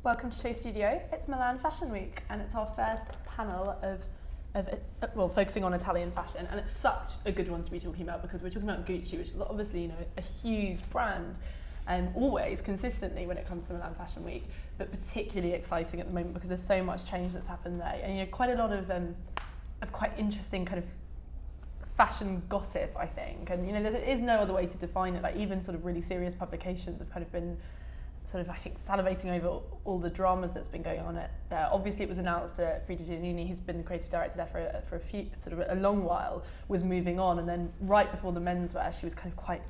Welcome to Show Studio. It's Milan Fashion Week and it's our first panel of focusing on Italian fashion, and it's such a good one to be talking about because we're talking about Gucci, which is obviously a huge brand, always consistently when it comes to Milan Fashion Week, but particularly exciting at the moment because there's so much change that's happened there, and quite a lot of quite interesting kind of fashion gossip, I think, and there is no other way to define it. Like even sort of really serious publications have kind of been sort of, I think, salivating over all the dramas that's been going on there. Obviously, it was announced that Frida Giannini, who's been the creative director there for a long while, was moving on, and then right before the menswear, she was kind of quite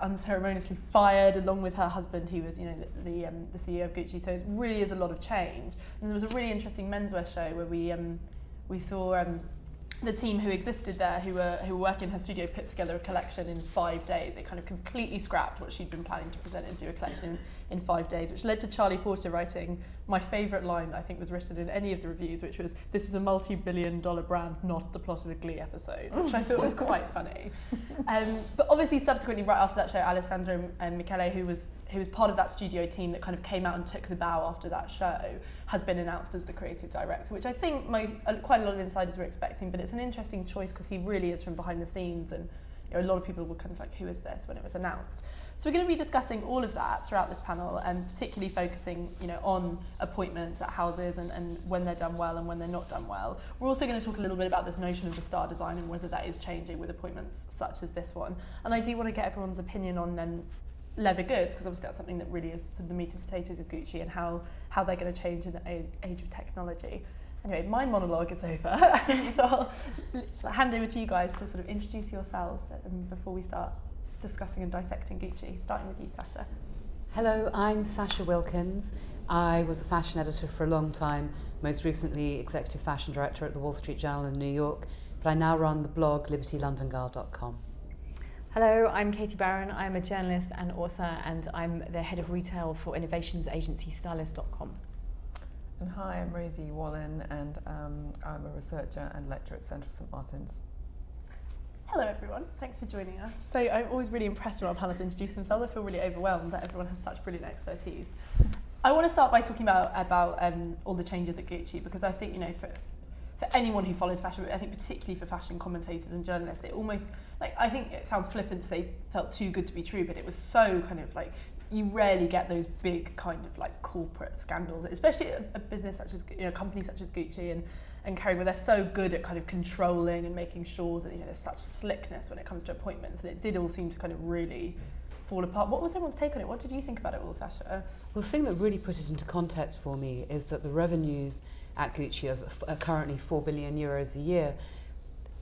unceremoniously fired, along with her husband, who was the CEO of Gucci. So it really is a lot of change. And there was a really interesting menswear show where we saw the team who existed there, who were working in her studio, put together a collection in 5 days. They kind of completely scrapped what she'd been planning to present and do a collection in 5 days, which led to Charlie Porter writing my favourite line that I think was written in any of the reviews, which was, "This is a multi-billion-dollar brand, not the plot of a Glee episode," which I thought was quite funny. But obviously, subsequently, right after that show, Alessandro and Michele, who was part of that studio team that kind of came out and took the bow after that show, has been announced as the creative director, which I think quite a lot of insiders were expecting, but it's an interesting choice because he really is from behind the scenes, and a lot of people were kind of like, who is this, when it was announced. So we're going to be discussing all of that throughout this panel, and particularly focusing on appointments at houses and when they're done well and when they're not done well. We're also going to talk a little bit about this notion of the star design and whether that is changing with appointments such as this one. And I do want to get everyone's opinion on leather goods, because obviously that's something that really is sort of the meat and potatoes of Gucci, and how they're going to change in the age of technology. Anyway, my monologue is over, so I'll hand over to you guys to sort of introduce yourselves before we start discussing and dissecting Gucci, starting with you, Sasha. Hello, I'm Sasha Wilkins. I was a fashion editor for a long time, most recently executive fashion director at the Wall Street Journal in New York, but I now run the blog libertylondongirl.com. Hello, I'm Katie Barron. I'm a journalist and author, and I'm the head of retail for innovations agency stylist.com. And hi, I'm Rosie Wallin, and I'm a researcher and lecturer at Central St Martin's. Hello everyone, thanks for joining us. So I'm always really impressed when our panelists introduce themselves. I feel really overwhelmed that everyone has such brilliant expertise. I want to start by talking about all the changes at Gucci, because I think, for anyone who follows fashion, I think particularly for fashion commentators and journalists, it almost, I think it sounds flippant to say felt too good to be true, but it was so kind of you rarely get those big kind of corporate scandals, especially a business such as, a company such as Gucci and Kerry, where they're so good at kind of controlling and making sure that, there's such slickness when it comes to appointments, and it did all seem to kind of really fall apart. What was everyone's take on it? What did you think about it all, Sasha? Well, the thing that really put it into context for me is that the revenues at Gucci are currently 4 billion euros a year.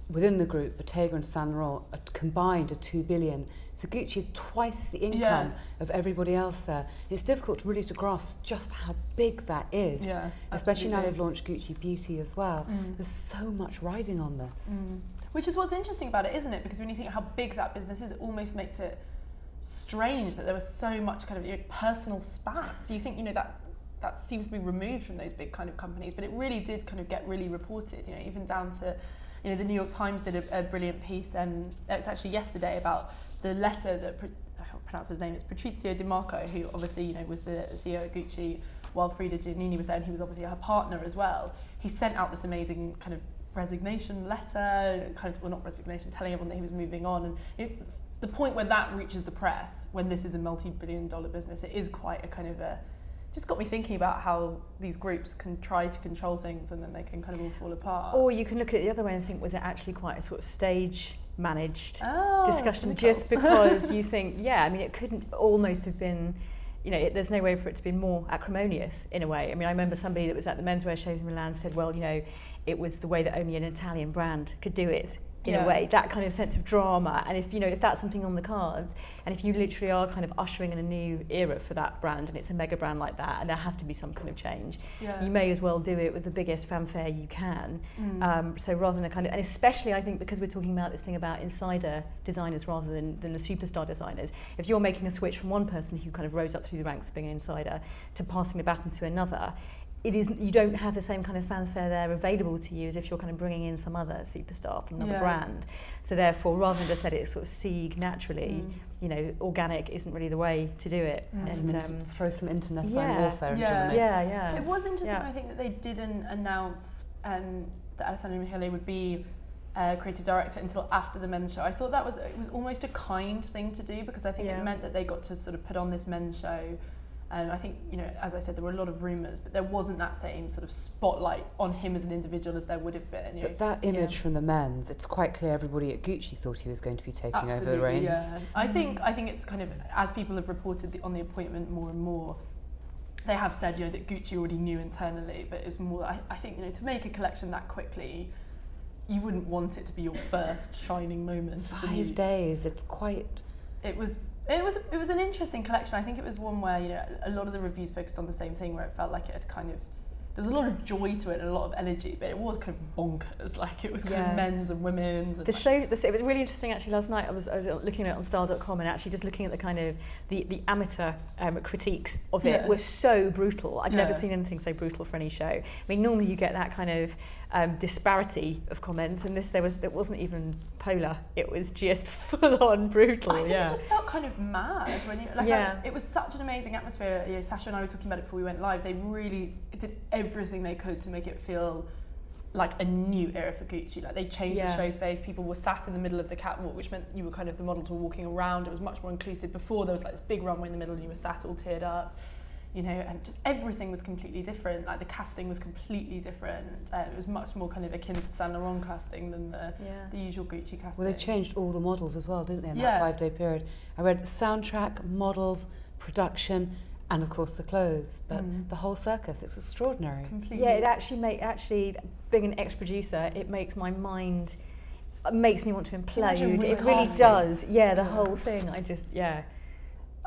Within the group, Bottega and Saint Laurent are combined are 2 billion. So Gucci is twice the income of everybody else there. It's difficult really to grasp just how big that is, especially now they've launched Gucci Beauty as well. There's so much riding on this. Which is what's interesting about it, isn't it? Because when you think how big that business is, it almost makes it strange that there was so much kind of personal spat. So you think, that seems to be removed from those big kind of companies, but it really did kind of get really reported, even down to, the New York Times did a brilliant piece, it was actually yesterday, about the letter that, I can't pronounce his name, it's Patrizio Di Marco, who obviously, was the CEO of Gucci while Frida Giannini was there, and he was obviously her partner as well. He sent out this amazing kind of resignation letter, not resignation, telling everyone that he was moving on, and the point where that reaches the press, when this is a multi-billion-dollar business, it is quite a kind of just got me thinking about how these groups can try to control things and then they can kind of all fall apart. Or you can look at it the other way and think, was it actually quite a sort of stage managed discussion, cynical. just because you think, it couldn't almost have been, there's no way for it to be more acrimonious in a way. I remember somebody that was at the menswear shows in Milan said, well, it was the way that only an Italian brand could do it. In a way, that kind of sense of drama, and if that's something on the cards, and if you literally are kind of ushering in a new era for that brand, and it's a mega brand like that, and there has to be some kind of change, you may as well do it with the biggest fanfare you can. So rather than and especially I think because we're talking about this thing about insider designers rather than the superstar designers, if you're making a switch from one person who kind of rose up through the ranks of being an insider to passing the baton to another, you don't have the same kind of fanfare there available to you as if you're kind of bringing in some other superstar from another brand. So therefore, rather than just let it sort of seed naturally, you know, organic isn't really the way to do it. And throw some internecine warfare into the mix. Yeah. It was interesting, I think, that they didn't announce that Alessandro Michele would be creative director until after the men's show. I thought it was almost a kind thing to do, because I think it meant that they got to sort of put on this men's show. I think, you know, as I said, there were a lot of rumours, but there wasn't that same sort of spotlight on him as an individual as there would have been. But that image from the men's, it's quite clear everybody at Gucci thought he was going to be taking over the reins. Yeah. I think it's kind of, as people have reported on the appointment more and more, they have said, you know, that Gucci already knew internally, but it's more, I think, you know, to make a collection that quickly, you wouldn't want it to be your first shining moment. 5 days, it's quite... It was an interesting collection. I think it was one where, you know, a lot of the reviews focused on the same thing, where it felt like it had kind of, there was a lot of joy to it and a lot of energy, but it was kind of bonkers. Like, it was kind of men's and women's. And it was really interesting actually last night. I was looking at it on style.com, and actually just looking at the kind of the amateur critiques of it were so brutal. I've never seen anything so brutal for any show. I mean, normally you get that kind of disparity of comments, and it wasn't even polar. It was just full on brutal. I think it just felt kind of mad when you it was such an amazing atmosphere. You know, Sasha and I were talking about it before we went live. They really did everything they could to make it feel like a new era for Gucci. Like, they changed the show space. People were sat in the middle of the catwalk, which meant you were kind of, the models were walking around. It was much more inclusive. Before, there was like this big runway in the middle and you were sat all tiered up. You know, and just everything was completely different. Like, the casting was completely different. It was much more kind of akin to Saint Laurent casting than the usual Gucci casting. Well, they changed all the models as well, didn't they, in that 5 day period? I read soundtrack, models, production, and of course the clothes. But the whole circus, it's extraordinary. It's completely. Yeah, it actually being an ex-producer, it makes my mind, makes me want to implode. It really does. Yeah, the whole thing.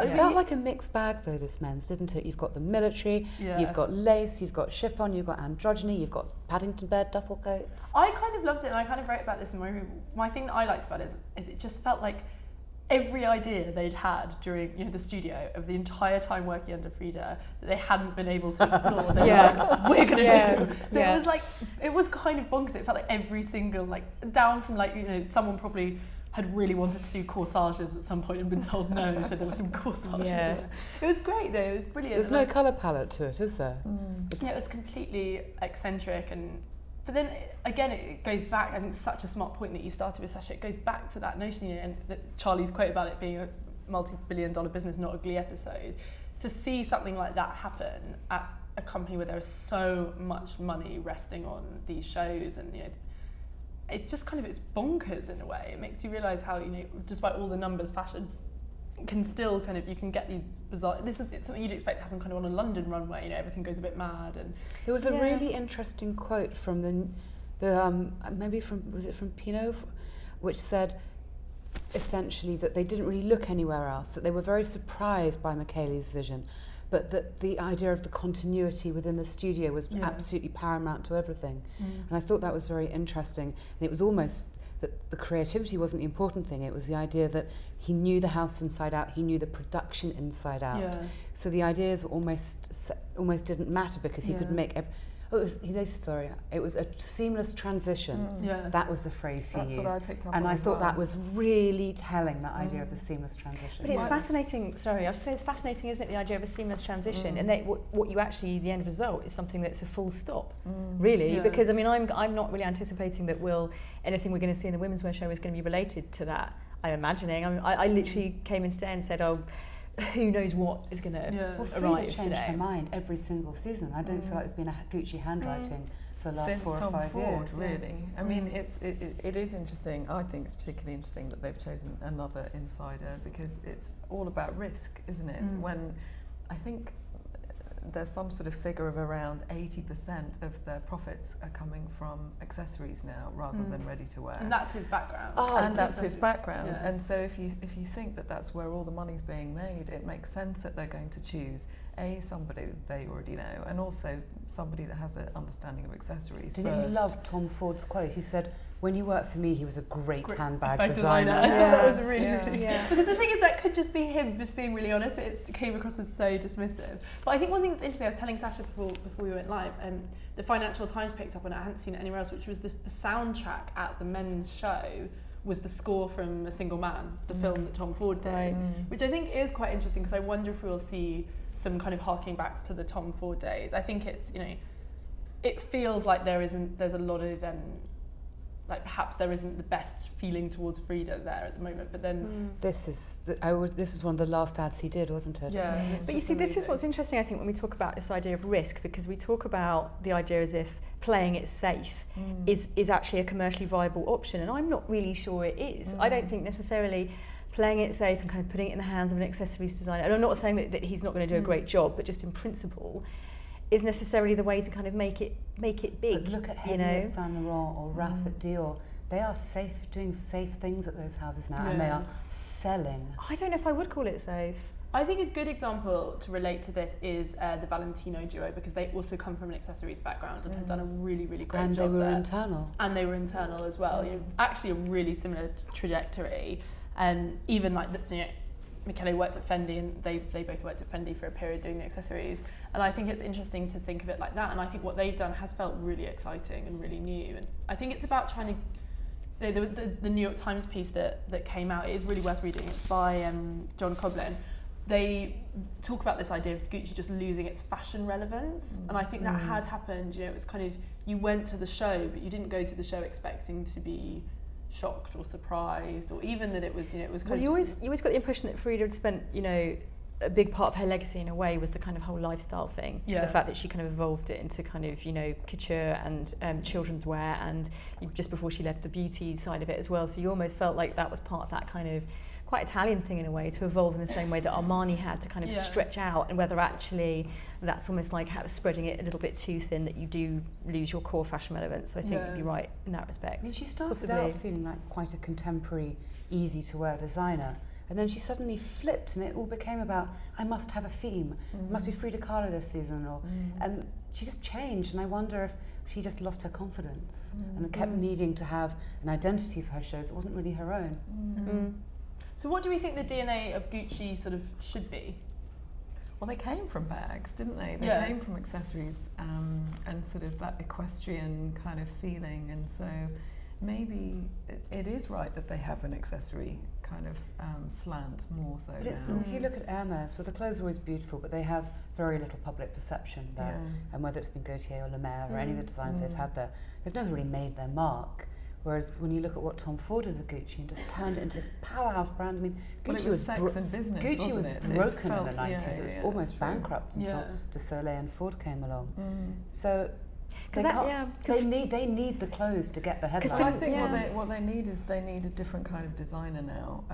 It felt like a mixed bag, though, this men's, didn't it? You've got the military, you've got lace, you've got chiffon, you've got androgyny, you've got Paddington Bear duffel coats. I kind of loved it, and I kind of wrote about this in my review. My thing that I liked about it is it just felt like every idea they'd had during, you know, the studio of the entire time working under Frida that they hadn't been able to explore. They were like, we're gonna do. So it was like, it was kind of bonkers. It felt like every single, like, down from, like, you know, someone probably had really wanted to do corsages at some point and been told no, so there was some corsages there. It was great though, it was brilliant. There's no colour palette to it, is there? Yeah, it was completely eccentric, but then again it goes back, I think such a smart point that you started with, Sasha, it goes back to that notion, you know, and that Charlie's quote about it being a multi-billion-dollar business, not a Glee episode. To see something like that happen at a company where there is so much money resting on these shows, and, you know, it's just kind of, it's bonkers in a way. It makes you realise how, you know, despite all the numbers, fashion can still kind of, you can get these bizarre, it's something you'd expect to happen kind of on a London runway, you know, everything goes a bit mad. And there was a really interesting quote from was it from Pinot, which said essentially that they didn't really look anywhere else, that they were very surprised by Michele's vision, but that the idea of the continuity within the studio was absolutely paramount to everything. And I thought that was very interesting. And it was almost that the creativity wasn't the important thing, it was the idea that he knew the house inside out, he knew the production inside out. So the ideas almost didn't matter, because he could make it was a seamless transition. That was the phrase he used. That's what I picked up and on I as thought well. that was really telling, that idea of the seamless transition. But it's fascinating, I was saying it's fascinating, isn't it, the idea of a seamless transition, and that what you actually, the end result is something that's a full stop, really, because I mean, I'm not really anticipating that anything we're going to see in the womenswear show is going to be related to that, I'm imagining. I literally came in today and said, who knows what is going to arrive changed today. her mind every single season. I don't feel like it's been a Gucci handwriting for the last Since 4 or Tom 5 Ford, years. really. I mean, it is interesting. I think it's particularly interesting that they've chosen another insider, because it's all about risk, isn't it? When I think there's some sort of figure of around 80% of their profits are coming from accessories now, rather than ready to wear. And that's his background. And that's his background. And so if you think that that's where all the money's being made, it makes sense that they're going to choose somebody that they already know, and also somebody that has an understanding of accessories. Didn't you love Tom Ford's quote? He said, when he worked for me, he was a great handbag bag designer. I thought that was really, really... Yeah. Because the thing is, that could just be him just being really honest, but it came across as so dismissive. But I think one thing that's interesting, I was telling Sasha before we went live, the Financial Times picked up on it, I hadn't seen it anywhere else, which was the soundtrack at the men's show was the score from A Single Man, the film that Tom Ford did, which I think is quite interesting, because I wonder if we'll see some kind of harking back to the Tom Ford days. I think it's, you know, it feels like there's a lot of like perhaps there isn't the best feeling towards Frida there at the moment, but then this is one of the last ads he did, wasn't it? Yeah. But you see, this is what's interesting, I think, when we talk about this idea of risk, because we talk about the idea as if playing it safe is actually a commercially viable option, and I'm not really sure it is. I don't think necessarily playing it safe and kind of putting it in the hands of an accessories designer, and I'm not saying that he's not going to do a great job, but just in principle, is necessarily the way to kind of make it big. But look at Hedy at Saint Laurent or Raf at Dior. They are doing safe things at those houses now, and they are selling. I don't know if I would call it safe. I think a good example to relate to this is the Valentino duo, because they also come from an accessories background and have done a really, really great job. And they were there. internal. And they were internal as well. You know, actually a really similar trajectory. Even like Michele worked at Fendi, and they both worked at Fendi for a period doing the accessories. And I think it's interesting to think of it like that. And I think what they've done has felt really exciting and really new. And I think it's about trying to... The New York Times piece that came out, it is really worth reading. It's by John Coblin. They talk about this idea of Gucci just losing its fashion relevance. And I think that had happened. You know, it was kind of, you went to the show, but you didn't go to the show expecting to be shocked or surprised, or even that it was, you know, it was kind of... You always got the impression that Frida had spent, you know, a big part of her legacy in a way was the kind of whole lifestyle thing. Yeah. The fact that she kind of evolved it into kind of, you know, couture and children's wear, and just before she left the beauty side of it as well. So you almost felt like that was part of that kind of quite Italian thing in a way, to evolve in the same way that Armani had to kind of stretch out, and whether actually that's almost like spreading it a little bit too thin, that you do lose your core fashion relevance. So I think you'd be right in that respect. I mean, she started out feeling like quite a contemporary, easy-to-wear designer, and then she suddenly flipped, and it all became about, I must have a theme. It must be Frida Kahlo this season, and she just changed, and I wonder if she just lost her confidence and kept needing to have an identity for her shows that wasn't really her own. So what do we think the DNA of Gucci sort of should be? Well, they came from bags, didn't they? They came from accessories and sort of that equestrian kind of feeling, and so maybe it is right that they have an accessory kind of slant more so. But it's, if you look at Hermes, well, the clothes are always beautiful, but they have very little public perception there. And whether it's been Gaultier or Lemaire or any of the designers they've had there, they've never really made their mark. Whereas when you look at what Tom Ford did with Gucci and just turned it into this powerhouse brand, I mean, Gucci was sex and business, Gucci was it? broken It in the 90s. It was almost bankrupt until De Soleil and Ford came along. So they need the clothes to get the headlines. I think what they need is they need a different kind of designer now.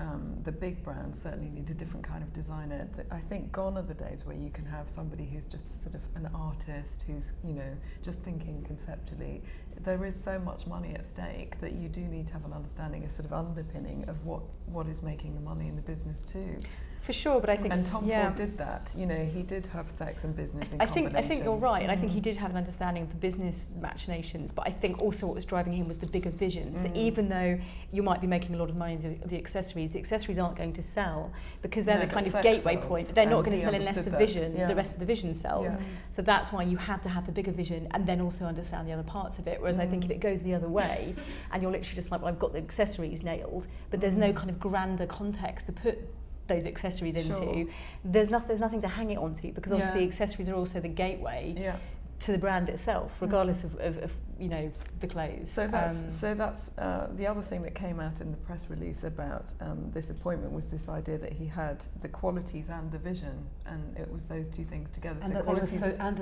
The big brands certainly need a different kind of designer. I think gone are the days where you can have somebody who's just sort of an artist who's, you know, just thinking conceptually. There is so much money at stake that you do need to have an understanding, a sort of underpinning of what is making the money in the business too. For sure, but I think... And Tom Ford did that. You know, he did have sex and business in combination. I think you're right, and I think he did have an understanding of the business machinations, but I think also what was driving him was the bigger vision. So even though you might be making a lot of money in the accessories aren't going to sell, because they're the kind of gateway point. They're not going to sell unless the rest of the vision sells. So that's why you have to have the bigger vision and then also understand the other parts of it. Whereas I think if it goes the other way, and you're literally just like, well, I've got the accessories nailed, but there's no kind of grander context to put those accessories into, there's nothing to hang it onto, because obviously accessories are also the gateway to the brand itself, regardless of you know, the clothes. So that's the other thing that came out in the press release about this appointment was this idea that he had the qualities and the vision, and it was those two things together. And that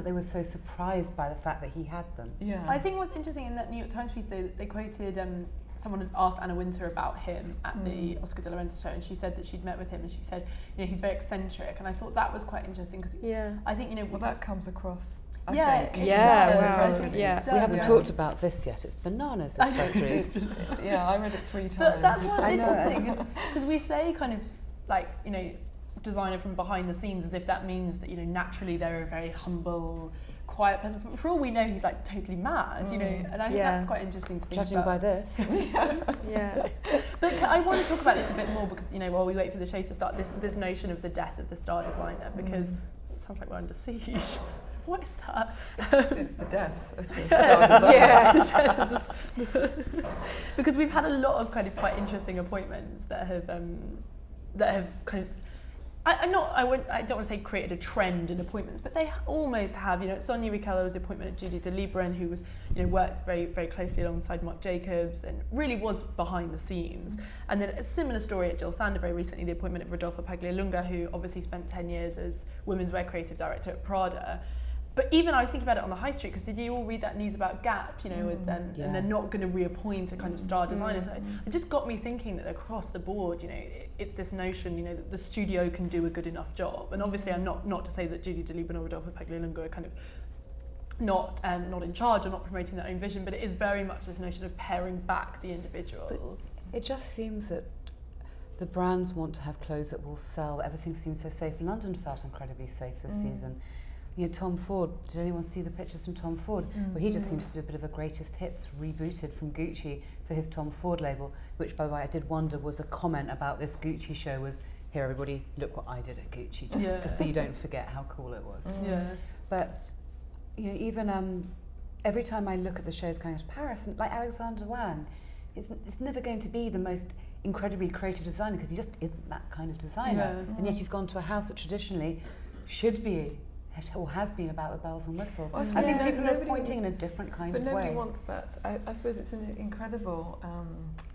they were so surprised by the fact that he had them. Yeah. I think what's interesting in that New York Times piece, they quoted someone had asked Anna Wintour about him at the Oscar de la Renta show, and she said that she'd met with him, and she said, you know, he's very eccentric, and I thought that was quite interesting, because I think, you know, well, that comes across. I think. We We haven't talked about this yet. It's bananas, this press release. I read it 3 times. But that's what's interesting, because we say kind of like, you know, designer from behind the scenes, as if that means that, you know, naturally they're a very humble, quiet person. But for all we know, he's like totally mad, you know. And I think that's quite interesting to think Judging about. by this. Yeah. But I want to talk about this a bit more because, you know, while we wait for the show to start, this notion of the death of the star designer, because it sounds like we're under siege. What is that? It's the death of the star designer. Yeah. Because we've had a lot of kind of quite interesting appointments that have kind of, I don't want to say created a trend in appointments, but they almost have. You know, Sonia Riquelme was the appointment of Judy de Liberen, who was, you know, worked very, very closely alongside Marc Jacobs and really was behind the scenes. And then a similar story at Jill Sander very recently, the appointment of Rodolfo Paglialunga, who obviously spent 10 years as womenswear creative director at Prada. But even I was thinking about it on the high street, because did you all read that news about Gap, you know, and they're not going to reappoint a kind of star designer. So it just got me thinking that across the board, you know, it's this notion, you know, that the studio can do a good enough job. And obviously I'm not to say that Judy de Liberen or Rodolfo Paglialunga are kind of not in charge or not promoting their own vision, but it is very much this notion of paring back the individual. But it just seems that the brands want to have clothes that will sell. Everything seems so safe. London felt incredibly safe this season. You know, Tom Ford, did anyone see the pictures from Tom Ford? Well, he just seemed to do a bit of a greatest hits rebooted from Gucci for his Tom Ford label, which, by the way, I did wonder was a comment about this Gucci show was, here everybody, look what I did at Gucci, just so you don't forget how cool it was. But, you know, even every time I look at the shows going to Paris, and like Alexander Wang, it's never going to be the most incredibly creative designer because he just isn't that kind of designer. And yet he's gone to a house that traditionally should be or has been about the bells and whistles. I think people are pointing in a different kind of way. But nobody wants that. I suppose it's an incredible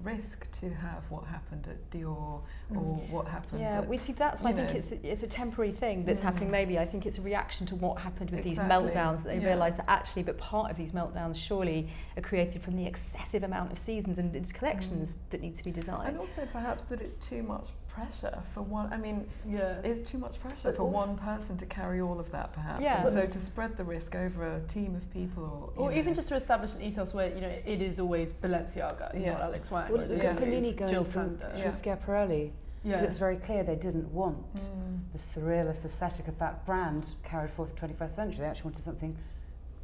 risk to have what happened at Dior or what happened at, we see that's why I think it's a temporary thing that's happening maybe. I think it's a reaction to what happened with these meltdowns that they realise that actually, but part of these meltdowns surely are created from the excessive amount of seasons and collections that need to be designed. And also perhaps that it's too much pressure for one, it's too much pressure for one person to carry all of that perhaps. And so to spread the risk over a team of people or even just to establish an ethos where, you know, it is always Balenciaga, not Alex Wang. Well, look at Zanini going from Schiaparelli. Because it's very clear they didn't want the surrealist aesthetic of that brand carried forth to the 21st century. They actually wanted something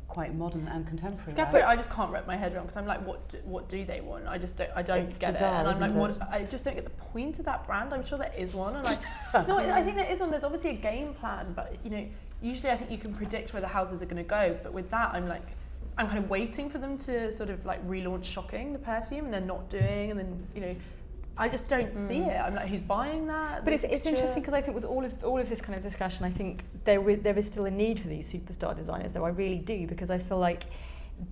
quite modern and contemporary. Schiaparelli, I just can't wrap my head around because I'm like, what do they want? I don't it's get bizarre, it. And I'm like, I just don't get the point of that brand. I'm sure there is one, and no, I think there is one. There's obviously a game plan, but you know, usually I think you can predict where the houses are going to go. But with that, I'm kind of waiting for them to sort of like relaunch Shocking, the perfume, and they're not doing, and then, you know, I just don't see it. I'm like, who's buying that? But it's interesting because I think with all of this kind of discussion, I think there is still a need for these superstar designers, though I really do, because I feel like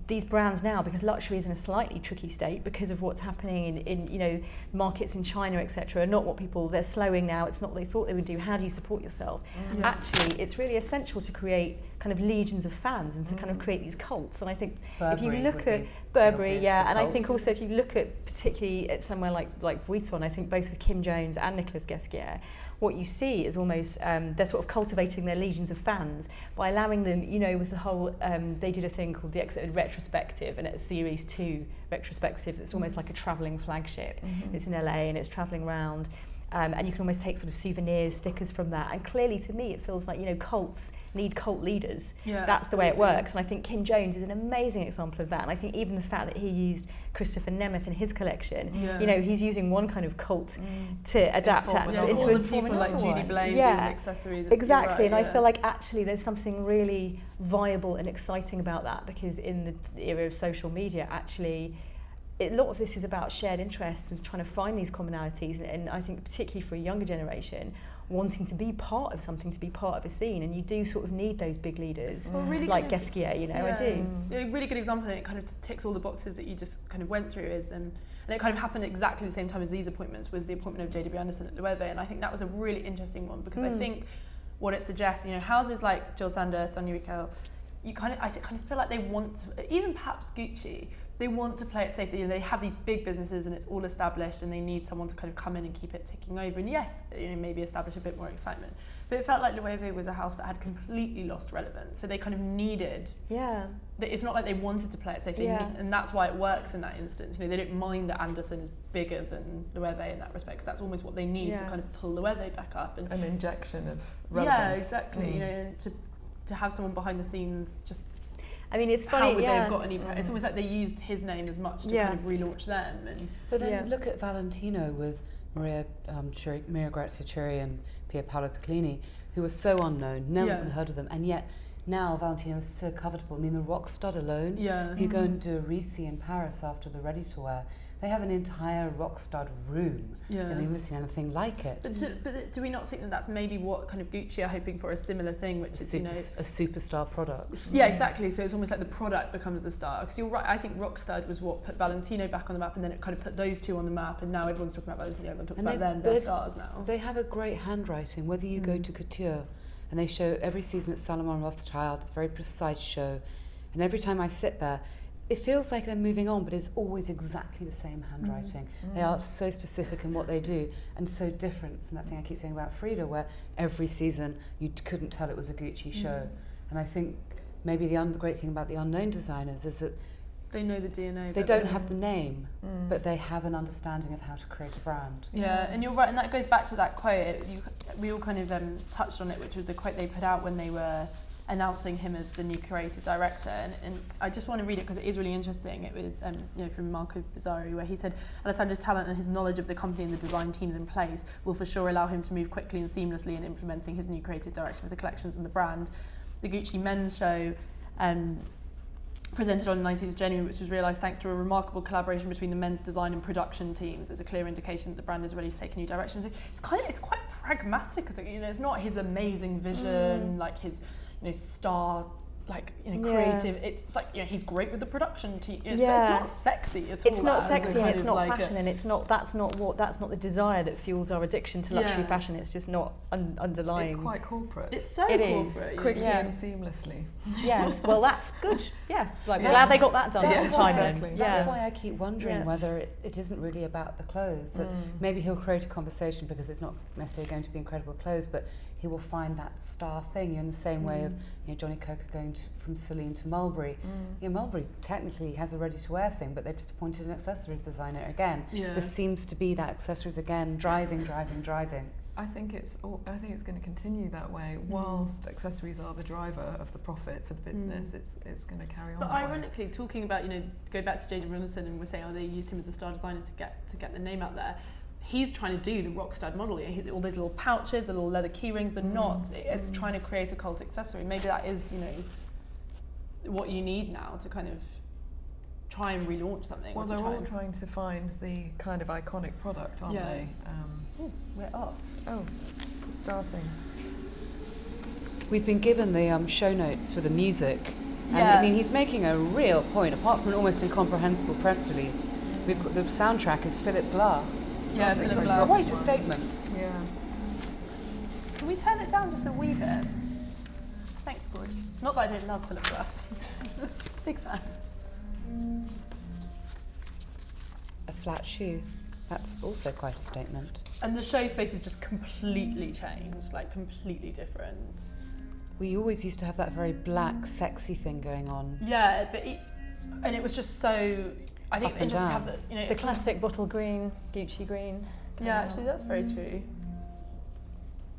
these brands now, because luxury is in a slightly tricky state because of what's happening in you know, markets in China, etc., are not what they're slowing now. It's not what they thought they would do. How do you support yourself? Actually, it's really essential to create kind of legions of fans and to kind of create these cults. And I think Burberry, if you look at Burberry, and I think also if you look at particularly at somewhere like Vuitton, I think both with Kim Jones and Nicolas Ghesquière, what you see is almost they're sort of cultivating their legions of fans by allowing them, you know, with the whole they did a thing called the Exit Retrospective, and it's Series 2 retrospective that's almost like a travelling flagship. It's in LA and it's travelling around, and you can almost take sort of souvenirs, stickers from that. And clearly to me it feels like, you know, cults need cult leaders. That's the way it works. And I think Kim Jones is an amazing example of that. And I think even the fact that he used Christopher Nemeth in his collection, you know, he's using one kind of cult to adapt into all the people like Judy Blame doing accessories. Exactly. And I feel like actually there's something really viable and exciting about that, because in the era of social media, actually a lot of this is about shared interests and trying to find these commonalities, and I think particularly for a younger generation, wanting to be part of something, to be part of a scene, and you do sort of need those big leaders like Ghesquière, you know. I do. A really good example, and it kind of ticks all the boxes that you just kind of went through, is and it kind of happened exactly the same time as these appointments, was the appointment of JW Anderson at Loewe, and I think that was a really interesting one, because I think what it suggests, you know, houses like Jill Sander, Sonia Riquelme, I kind of feel like they want to, even perhaps Gucci, they want to play it safe. You know, they have these big businesses and it's all established, and they need someone to kind of come in and keep it ticking over. And yes, you know, maybe establish a bit more excitement. But it felt like Loewe was a house that had completely lost relevance. So they kind of needed. It's not like they wanted to play it safe, and that's why it works in that instance. You know, they don't mind that Anderson is bigger than Loewe in that respect, because that's almost what they need to kind of pull Loewe back up. And an injection of relevance. Yeah, exactly. You know, and to have someone behind the scenes just. I mean, it's funny. How would they have got any? It's almost like they used his name as much to kind of relaunch them. And but then look at Valentino with Maria Grazia Chiuri and Pier Paolo Piccolini, who were so unknown, no one had heard of them, and yet now Valentino is so covetable. I mean, the Rockstud alone. If you go and do a Resale in Paris after the ready-to-wear, they have an entire Rockstud room. I've never seen anything like it. But do we not think that that's maybe what kind of Gucci are hoping for, a similar thing, which is, a superstar product? Yeah, exactly. So it's almost like the product becomes the star. Because you're right, I think Rockstud was what put Valentino back on the map, and then it kind of put those two on the map, and now everyone's talking about Valentino, everyone talks about them, they're stars now. They have a great handwriting, whether you go to couture, and they show every season at Salomon Rothschild, it's a very precise show, and every time I sit there, it feels like they're moving on, but it's always exactly the same handwriting. They are so specific in what they do, and so different from that thing I keep saying about Frida, where every season you couldn't tell it was a Gucci show. And I think maybe the great thing about the unknown designers is that they know the DNA. They don't have the name, but they have an understanding of how to create a brand. Yeah, and you're right, and that goes back to that quote. We all kind of touched on it, which was the quote they put out when they were announcing him as the new creative director, and I just want to read it because it is really interesting. It was from Marco Bizzarri, where he said, Alessandro's talent and his knowledge of the company and the design teams in place will for sure allow him to move quickly and seamlessly in implementing his new creative direction for the collections and the brand. The Gucci men's show presented on the 19th of January, which was realised thanks to a remarkable collaboration between the men's design and production teams, is a clear indication that the brand is ready to take a new direction. So it's quite pragmatic. It's not his amazing vision, like his star, creative. It's like he's great with the production team. But it's not sexy at all. It's not sexy, and it's not fashion, and it's not. That's not the desire that fuels our addiction to luxury fashion. It's just not underlying. It's quite corporate. It's so corporate, quickly and seamlessly. Yes, well, that's good. Yeah, glad they got that done at the time. Exactly. That's why I keep wondering whether it isn't really about the clothes. That maybe he'll create a conversation because it's not necessarily going to be incredible clothes, but he will find that star thing in the same way of Johnny Coker going from Celine to Mulberry. Mulberry technically has a ready-to-wear thing, but they've just appointed an accessories designer again. There seems to be that accessories again, driving. I think it's going to continue that way. Whilst accessories are the driver of the profit for the business, it's going to carry on. But ironically, talking about go back to Jada Runderson, and we're saying they used him as a star designer to get the name out there. He's trying to do the Rockstud model. All those little pouches, the little leather key rings, the knots. It's trying to create a cult accessory. Maybe that is what you need now to kind of try and relaunch something. Well, they're all trying to find the kind of iconic product, aren't they? We're off. Oh, it's starting. We've been given the show notes for the music, and I mean he's making a real point. Apart from an almost incomprehensible press release, we've got the soundtrack is Philip Glass. Yeah, Philip Glass. Quite a statement. Yeah. Can we turn it down just a wee bit? Thanks, Gorge. Not that I don't love Philip Glass. Big fan. A flat shoe. That's also quite a statement. And the show space is just completely changed, completely different. We always used to have that very black, sexy thing going on. Yeah, and it was just so. I think they just have the classic bottle green, Gucci green. Yeah, actually, that's very true.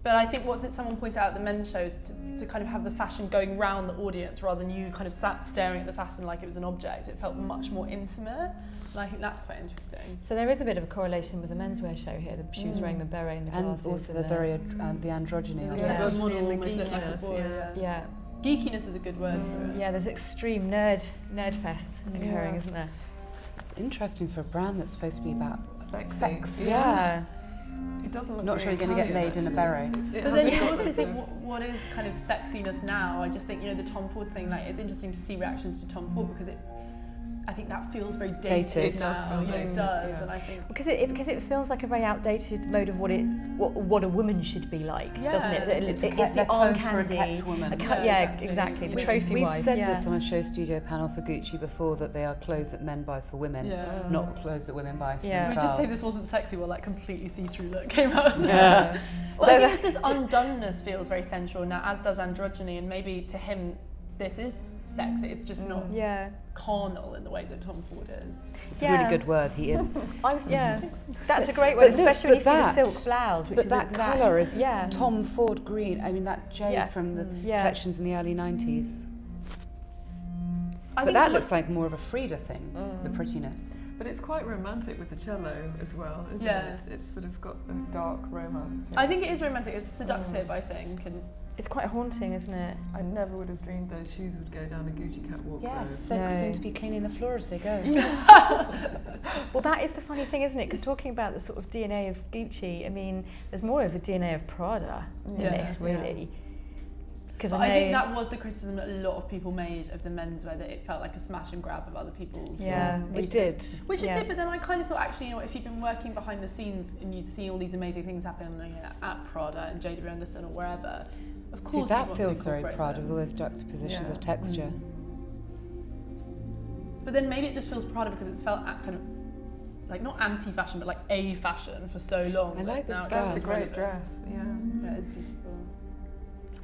But I think someone pointed out at the men's shows to kind of have the fashion going round the audience rather than you kind of sat staring at the fashion like it was an object. It felt much more intimate, and I think that's quite interesting. So there is a bit of a correlation with the menswear show here. She was wearing the beret and the glasses. And also the androgyny. The model almost looked like a boy. Yeah. Geekiness is a good word for it. Yeah, there's extreme nerd fest occurring, isn't there? Interesting for a brand that's supposed to be about sex. Yeah. It doesn't look not sure you're going to get laid in a beret. But then you also think, what is kind of sexiness now? I just think, the Tom Ford thing, it's interesting to see reactions to Tom Ford because I think that feels very dated now. It does, and I think because it feels like a very outdated mode of what a woman should be like, doesn't it? It's the arm candy. For a kept woman. Exactly. The trophy We've wife. said this on a show studio panel for Gucci before, that they are clothes that men buy for women, not clothes that women buy for themselves. We just say this wasn't sexy. Well, that completely see-through look came out. Well, I think this undoneness feels very central now, as does androgyny, and maybe to him, this is sexy. It's just not carnal in the way that Tom Ford is. It's a really good word. He is. That's a great word, especially when you see the silk blouse, which but is that exact. colour is Tom Ford green. I mean, that jade from the Yeah. collections in the early 90s. I But think that it's looks like more of a Frida thing, the prettiness. But it's quite romantic with the cello as well, isn't Yeah. it? It's sort of got a dark romance to it. I think it is romantic. It's seductive, I think. And It's quite haunting, isn't it? I never would have dreamed those shoes would go down a Gucci catwalk. Yes, though. they're No. soon to be cleaning the floor as they go. Well, that is the funny thing, isn't it? Because talking about the sort of DNA of Gucci, I mean, there's more of a DNA of Prada in this, really. Because I think that was the criticism that a lot of people made of the menswear, that it felt like a smash and grab of other people's. It did. Which it did, but then I kind of thought, actually, you know, if you've been working behind the scenes and you see all these amazing things happen, you know, at Prada and Jada Anderson or wherever, of course. See, that you want feels to very incorporate Prada them. with all those juxtapositions of texture. But then maybe it just feels Prada because it's felt kind of like not anti-fashion, but like a fashion for so long. I like the now scarves. That's a great dress, yeah. Yeah, it's beautiful.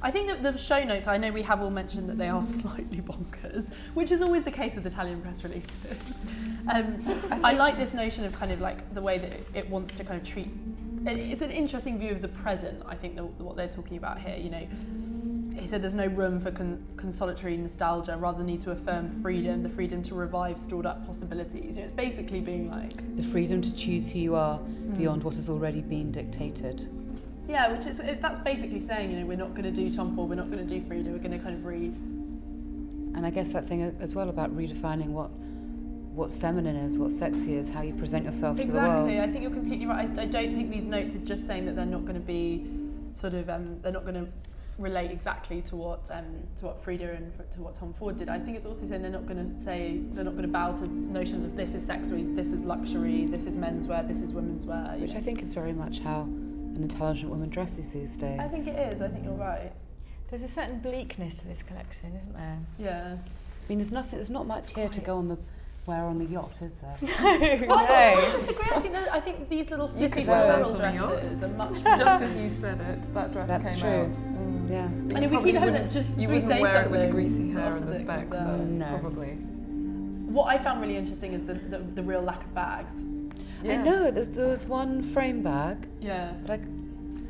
I think that the show notes, I know we have all mentioned that they are slightly bonkers, which is always the case with Italian press releases. I like this notion of kind of like the way that it wants to kind of treat, it's an interesting view of the present, I think, what they're talking about here. You know, he said there's no room for consolatory nostalgia, rather the need to affirm freedom, the freedom to revive stored up possibilities. You know, it's basically being like... The freedom to choose who you are beyond what has already been dictated. Yeah, which is, that's basically saying, you know, we're not going to do Tom Ford, we're not going to do Frida, we're going to kind of And I guess that thing as well about redefining what feminine is, what sexy is, how you present yourself to the world. Exactly, I think you're completely right. I don't think these notes are just saying that they're not going to be sort of, they're not going to relate exactly to what Frida and to what Tom Ford did. I think it's also saying they're not going to bow to notions of this is sexy, this is luxury, this is menswear, this is womenswear. Which I think is very much how an intelligent woman dresses these days. I think it is. I think you're right. There's a certain bleakness to this collection, isn't there? Yeah. I mean, there's not much here to go on the wear on the yacht, is there? Well, I disagree. I think these little flippy floral dresses are much more... Just as you said it, that dress That's came true. out. Yeah. And if we keep having it, just you we wouldn't say wear it with the something greasy hair and the opposite specs, comes out. though. No. Probably. What I found really interesting is the real lack of bags. I know, there was one frame bag. Yeah. But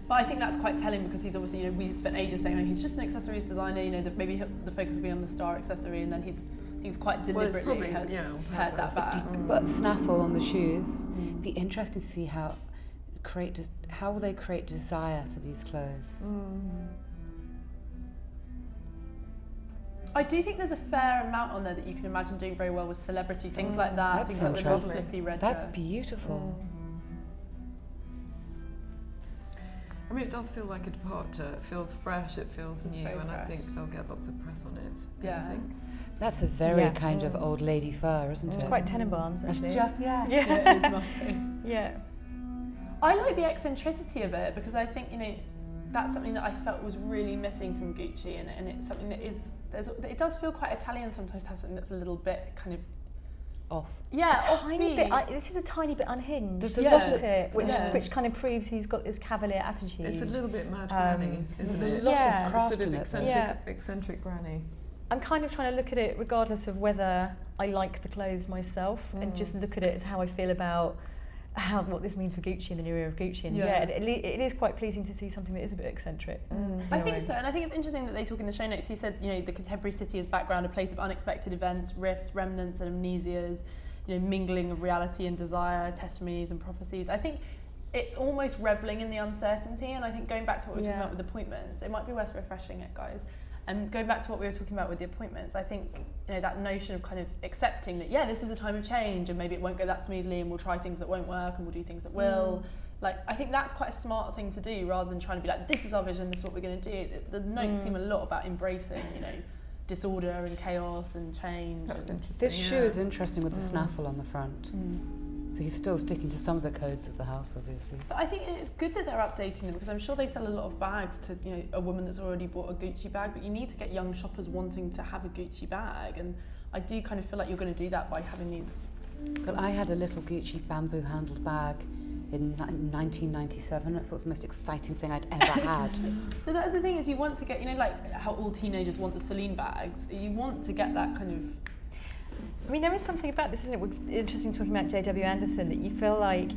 I think that's quite telling because he's obviously, you know, we spent ages saying, oh, he's just an accessories designer, you know, that maybe the focus will be on the star accessory, and then he's quite deliberately had that back. But snaffle on the shoes. It'd be interesting to see how will they create desire for these clothes. I do think there's a fair amount on there that you can imagine doing very well with celebrity things like that. That's things like the little interesting. slippy red That's dress. beautiful. I mean, it does feel like a departure. It feels fresh, it feels new, very and I fresh. think they'll get lots of press on it. Yeah. Don't you think? That's a very kind of old lady fur, isn't it? It's quite Tenenbaums, It's actually. just, Yeah, it is lovely. Yeah. I like the eccentricity of it because I think, you know, that's something that I felt was really missing from Gucci, and it's something that is, it does feel quite Italian sometimes to have something that's a little bit kind of off. Yeah, Tiny bit. This is a tiny bit unhinged, There's a lot isn't it? Which kind of proves he's got this cavalier attitude. It's a little bit mad granny, There's isn't a it? lot Yeah. of craft Sort of in it. eccentric granny. I'm kind of trying to look at it regardless of whether I like the clothes myself, and just look at it as how I feel about what this means for Gucci and the new era of Gucci. And it is quite pleasing to see something that is a bit eccentric. I think so, and I think it's interesting that they talk in the show notes. He said, you know, the contemporary city is background, a place of unexpected events, rifts, remnants, and amnesias. You know, mingling of reality and desire, testimonies and prophecies. I think it's almost reveling in the uncertainty, and I think going back to what we were talking about with appointments, it might be worth refreshing it, guys. And going back to what we were talking about with the appointments, I think, you know, that notion of kind of accepting that, this is a time of change, and maybe it won't go that smoothly, and we'll try things that won't work, and we'll do things that will. Like, I think that's quite a smart thing to do, rather than trying to be like, this is our vision, this is what we're going to do. The notes seem a lot about embracing, you know, disorder and chaos and change. That's interesting. This shoe is interesting with the snaffle on the front. So he's still sticking to some of the codes of the house, obviously. But I think it's good that they're updating them, because I'm sure they sell a lot of bags to, you know, a woman that's already bought a Gucci bag, but you need to get young shoppers wanting to have a Gucci bag, and I do kind of feel like you're going to do that by having these. But I had a little Gucci bamboo handled bag in 1997. I thought it was the most exciting thing I'd ever had. But that's the thing, is you want to get, you know, like how all teenagers want the Celine bags. You want to get that kind of... I mean, there is something about this, isn't it? It's interesting talking about J.W. Anderson, that you feel like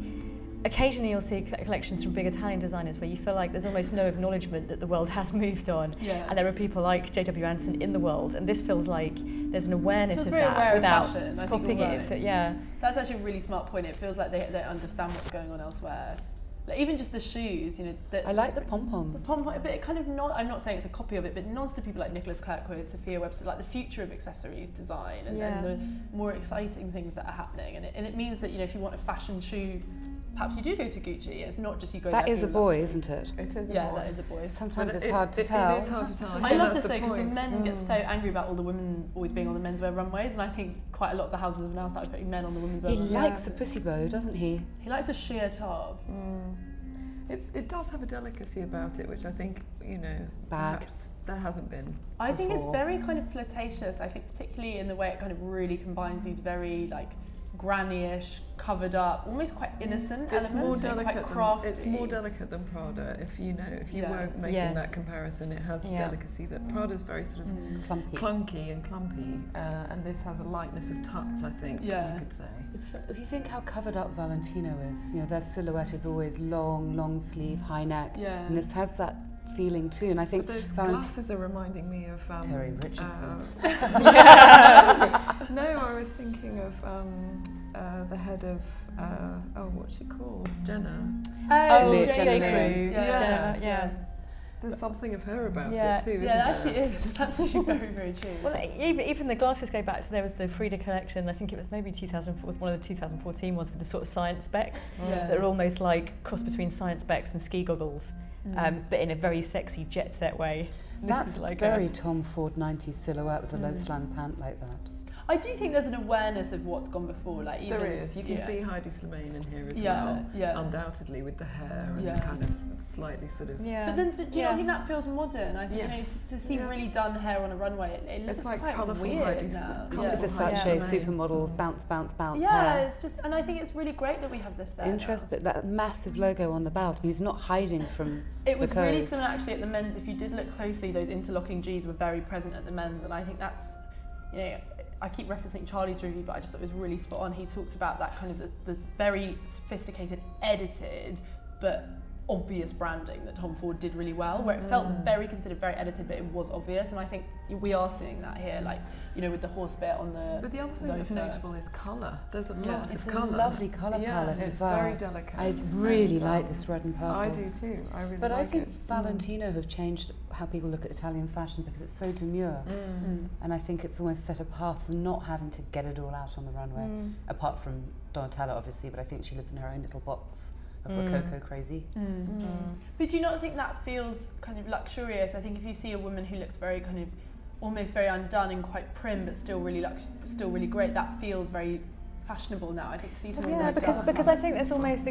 occasionally you'll see collections from big Italian designers where you feel like there's almost no acknowledgement that the world has moved on, and there are people like J.W. Anderson in the world, and this feels like there's an awareness of that without copying it. Yeah, that's actually a really smart point. It feels like they understand what's going on elsewhere. Like even just the shoes, you know. I like the pom-poms. The pom-pom, but it kind of I'm not saying it's a copy of it, but nods to people like Nicholas Kirkwood, Sophia Webster, like the future of accessories design and the more exciting things that are happening. And it means that, you know, if you want a fashion shoe, perhaps you do go to Gucci. It's not just you go. That is a boy, isn't it? It is a boy. Yeah, that is a boy. Sometimes it's hard to tell. It is hard to tell. I love this though, because the men get so angry about all the women always being on the menswear runways, and I think quite a lot of the houses have now started putting men on the women's runways. He likes a pussy bow, doesn't he? He likes a sheer top. It does have a delicacy about it, which I think, you know, perhaps there hasn't been. I think it's very kind of flirtatious. I think particularly in the way it kind of really combines these very like granny-ish, covered up, almost quite innocent elements. More delicate quite crafty. It's more delicate than Prada. If you were making that comparison, it has the delicacy that Prada's very sort of clunky and clumpy, and this has a lightness of touch. I think you could say. If you think how covered up Valentino is, you know, their silhouette is always long sleeve, high neck, and this has that feeling too. And I think those glasses are reminding me of Terry Richardson. No, I was thinking of the head of what's she called? Jenna. J.Crew. Yeah. There's something of her about it too, isn't there? Actually is. That's actually very, very true. Well, even the glasses go back to, there was the Frida collection, I think it was maybe 2004, one of the 2014 ones with the sort of science specs that are almost like cross between science specs and ski goggles, but in a very sexy jet set way. That's like very Tom Ford 90s silhouette with a low slant pant like that. I do think there's an awareness of what's gone before. Like even, there is. You can see Heidi Slimane in here as well, undoubtedly, with the hair and the kind of slightly sort of... But then do you not think that feels modern? I think you know, to see really done hair on a runway, it looks like quite weird now. Versace supermodels, bounce hair. Yeah, it's just, and I think it's really great that we have this there. Interesting, but that massive logo on the belt, he's not hiding from It was really similar actually at the men's. If you did look closely, those interlocking G's were very present at the men's, and I think that's, you know, I keep referencing Charlie's review, but I just thought it was really spot on. He talked about that kind of the very sophisticated, edited, but obvious branding that Tom Ford did really well, where it felt very considered, very edited, but it was obvious. And I think we are seeing that here, like, you know, with the horse bit on the... But the other thing that's notable is colour. There's a lot of colour. It's a lovely colour palette as well. It's very delicate. I really like this red and purple. I do too. I really but like it. I think Valentino have changed how people look at Italian fashion because it's so demure. And I think it's almost set a path for not having to get it all out on the runway, apart from Donatella, obviously, but I think she lives in her own little box of Rococo crazy. But do you not think that feels kind of luxurious? I think if you see a woman who looks very kind of almost very undone and quite prim, but still really great, that feels very fashionable now. I think seasonal. Because I think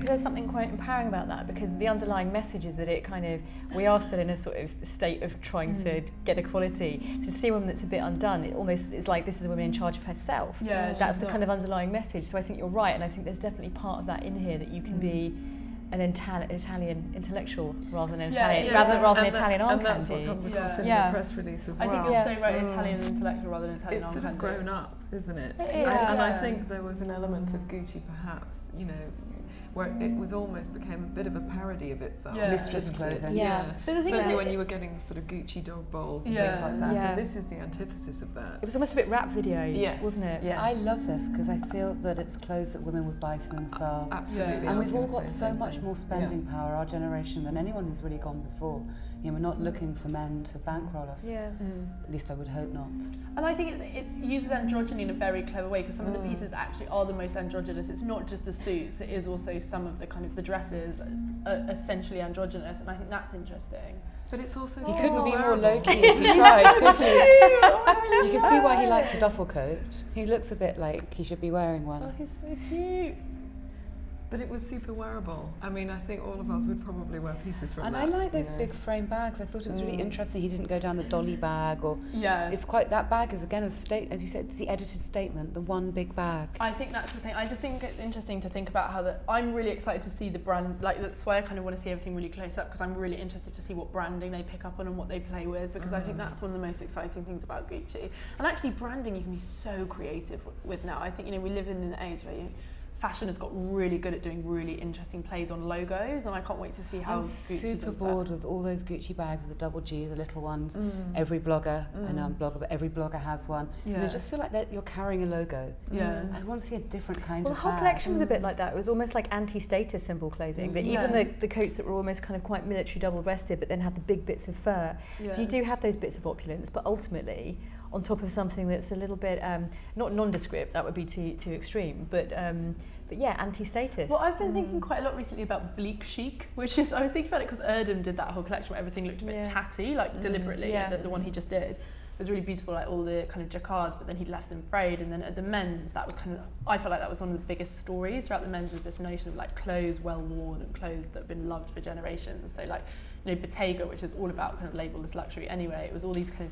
there's something quite empowering about that, because the underlying message is that it kind of, we are still in a sort of state of trying to get equality. To see a woman that's a bit undone, it almost is like this is a woman in charge of herself. That's the kind of underlying message. So I think you're right, and I think there's definitely part of that in here, that you can be an Italian intellectual rather than an Italian Italian arm candy. And that's what comes across in the press release as well. I think you're so right, Italian intellectual rather than Italian arm candy. It's sort of grown up, isn't it? It is. And I think there was an element of Gucci perhaps, you know, where it was almost became a bit of a parody of itself. Mistress clothing. But the thing certainly is, when you were getting sort of Gucci dog bowls and things like that. And this is the antithesis of that. It was almost a bit rap video, wasn't it? Yes. I love this because I feel that it's clothes that women would buy for themselves. Absolutely. And we've all got so much more spending power, our generation, than anyone who's really gone before. You know, we're not looking for men to bankroll us. At least I would hope not. And I think it uses androgyny in a very clever way, because some of the pieces that actually are the most androgynous, it's not just the suits, it is also some of the kind of the dresses are essentially androgynous, and I think that's interesting. But it's also He couldn't be more low-key if he tried, could you? You can see why he likes a duffel coat. He looks a bit like he should be wearing one. Oh, he's so cute. But it was super wearable. I mean, I think all of us would probably wear pieces from and that. I like those big frame bags. I thought it was really interesting. He didn't go down the dolly bag, or it's quite, that bag is again as you said, it's the edited statement, the one big bag. I think that's the thing. I just think it's interesting to think about how I'm really excited to see the brand, like that's why I kind of want to see everything really close up, because I'm really interested to see what branding they pick up on and what they play with, because I think that's one of the most exciting things about Gucci. And actually branding you can be so creative with now. I think, we live in an age where fashion has got really good at doing really interesting plays on logos, and I can't wait to see how I'm Gucci super does bored that. with all those Gucci bags with the double G, the little ones. Every blogger, I know I'm a blogger, but every blogger has one. And I just feel like that you're carrying a logo. I want to see a different kind of Well, the whole bag. collection was a bit like that. It was almost like anti-status symbol clothing. That even the coats that were almost kind of quite military double-breasted, but then had the big bits of fur. So you do have those bits of opulence, but ultimately, on top of something that's a little bit not nondescript, that would be too extreme, but yeah, anti-status. Well, I've been thinking quite a lot recently about bleak chic, which is, I was thinking about it because Erdem did that whole collection where everything looked a bit tatty, like deliberately, the one he just did. It was really beautiful, like all the kind of jacquards, but then he'd left them frayed. And then at the men's, that was kind of, I felt like that was one of the biggest stories throughout the men's, was this notion of like clothes well worn and clothes that have been loved for generations. So like, Bottega, which is all about kind of labelless luxury anyway, it was all these kind of,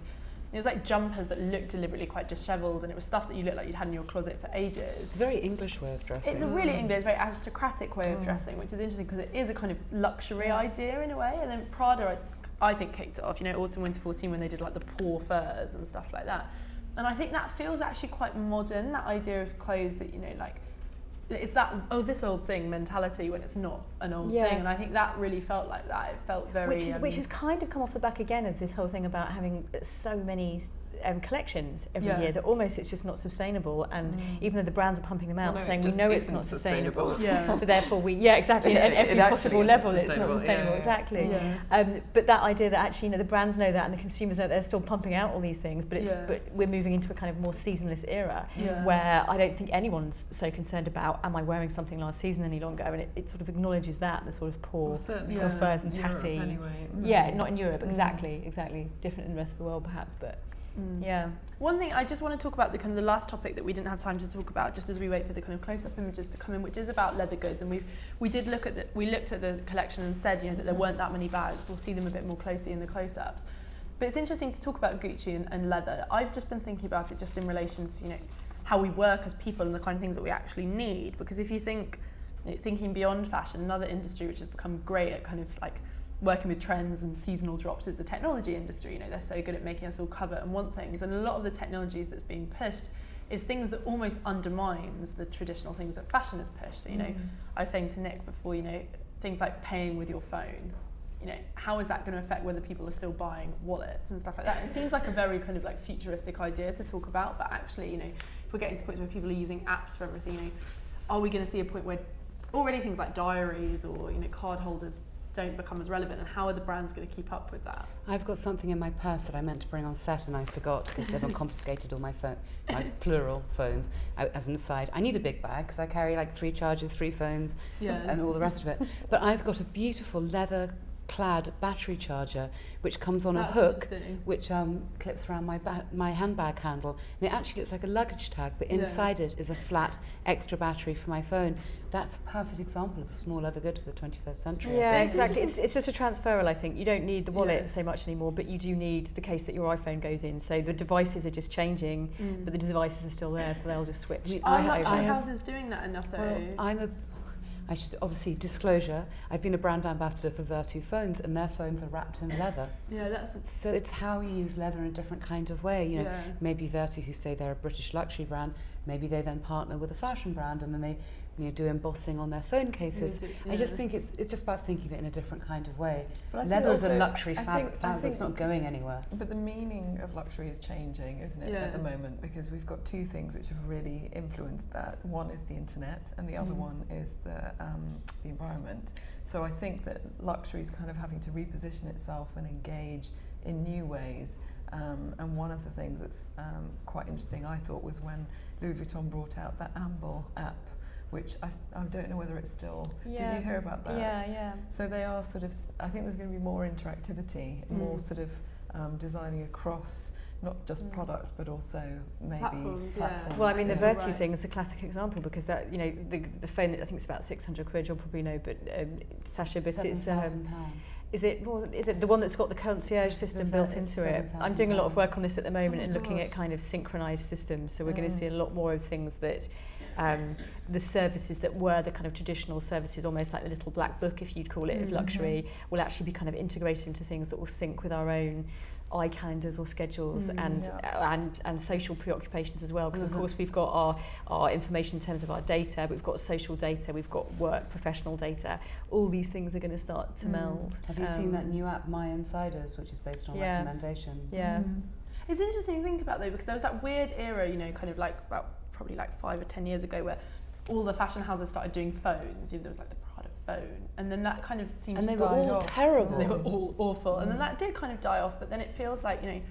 it was like jumpers that looked deliberately quite dishevelled, and it was stuff that you looked like you'd had in your closet for ages. It's a very English way of dressing. It's a really English, very aristocratic way of dressing, which is interesting because it is a kind of luxury idea in a way. And then Prada, I think, kicked it off, autumn, winter 14, when they did like the poor furs and stuff like that. And I think that feels actually quite modern, that idea of clothes that, like, it's that, this old thing mentality when it's not an old thing. And I think that really felt like that. It felt very... Which has kind of come off the back again of this whole thing about having so many collections every year that almost it's just not sustainable. And even though the brands are pumping them out saying we know it's not sustainable. So therefore exactly, at every possible level it's not sustainable. Exactly. But that idea that actually, the brands know that and the consumers know that they're still pumping out all these things, but but we're moving into a kind of more seasonless era where I don't think anyone's so concerned about, am I wearing something last season any longer? And it sort of acknowledges that, the sort of poor furs and tatty. Anyway. Yeah, not in Europe, exactly. Different in the rest of the world perhaps, but One thing I just want to talk about, the last topic that we didn't have time to talk about, just as we wait for the kind of close-up images to come in, which is about leather goods. And we looked at the collection and said, that there weren't that many bags. We'll see them a bit more closely in the close-ups. But it's interesting to talk about Gucci and leather. I've just been thinking about it just in relation to, how we work as people and the kind of things that we actually need. Because if you thinking beyond fashion, another industry which has become great at kind of like working with trends and seasonal drops is the technology industry. They're so good at making us all covet and want things, and a lot of the technologies that's being pushed is things that almost undermines the traditional things that fashion has pushed. So, I was saying to Nick before, things like paying with your phone. How is that going to affect whether people are still buying wallets and stuff like that? It seems like a very kind of like futuristic idea to talk about, but actually, if we're getting to the point where people are using apps for everything, are we going to see a point where already things like diaries or card holders don't become as relevant, and how are the brands going to keep up with that? I've got something in my purse that I meant to bring on set and I forgot because everyone confiscated all my plural phones. As an aside, I need a big bag because I carry like 3 chargers, 3 phones, and all the rest of it. But I've got a beautiful leather clad battery charger which comes on a hook which clips around my handbag handle, and it actually looks like a luggage tag, but inside it is a flat extra battery for my phone. That's a perfect example of a small leather good for the 21st century. Yeah, exactly. It's just a transferal, I think. You don't need the wallet so much anymore, but you do need the case that your iPhone goes in. So the devices are just changing, but the devices are still there, so they'll just switch. Are luxury houses doing that enough though? Well, I should obviously disclosure, I've been a brand ambassador for Virtu phones, and their phones are wrapped in leather. So it's how you use leather in a different kind of way. Maybe Virtu, who say they're a British luxury brand, maybe they then partner with a fashion brand and then they do embossing on their phone cases. I just think it's just about thinking of it in a different kind of way. Leather's a luxury fabric, it's not going anywhere. But the meaning of luxury is changing, isn't it, at the moment? Because we've got 2 things which have really influenced that. One is the internet, and the other one is the environment. So I think that luxury is kind of having to reposition itself and engage in new ways. And one of the things that's quite interesting, I thought, was when Louis Vuitton brought out that Amble app, which I don't know whether it's still... Did you hear about that? Yeah. So they are sort of... I think there's going to be more interactivity, more sort of designing across not just products, but also maybe Platforms, platforms. Well, I mean, the Yeah. Vertu Right. thing is a classic example, because that, you know, the phone that I think is about 600 quid, you'll probably know, but Sasha, but it's £7,000. is it the one that's got the concierge system built into it? I'm doing a lot of work on this at the moment and looking at kind of synchronized systems. So we're going to see a lot more of things that the services that were the kind of traditional services, almost like the little black book, if you'd call it, of luxury, will actually be kind of integrated into things that will sync with our own eye calendars or schedules and social preoccupations as well, because of course we've got our information in terms of our data, we've got social data, we've got work professional data. All these things are going to start to meld. Have you seen that new app, My Insiders, which is based on recommendations? Yeah. It's interesting to think about though, because there was that weird era, you know, kind of like probably like 5 or 10 years ago, where all the fashion houses started doing phones. You know, there was like the Prada phone, and then that kind of seemed And to they were die all off. terrible. They were all awful, and then that did kind of die off. But then it feels like, you know,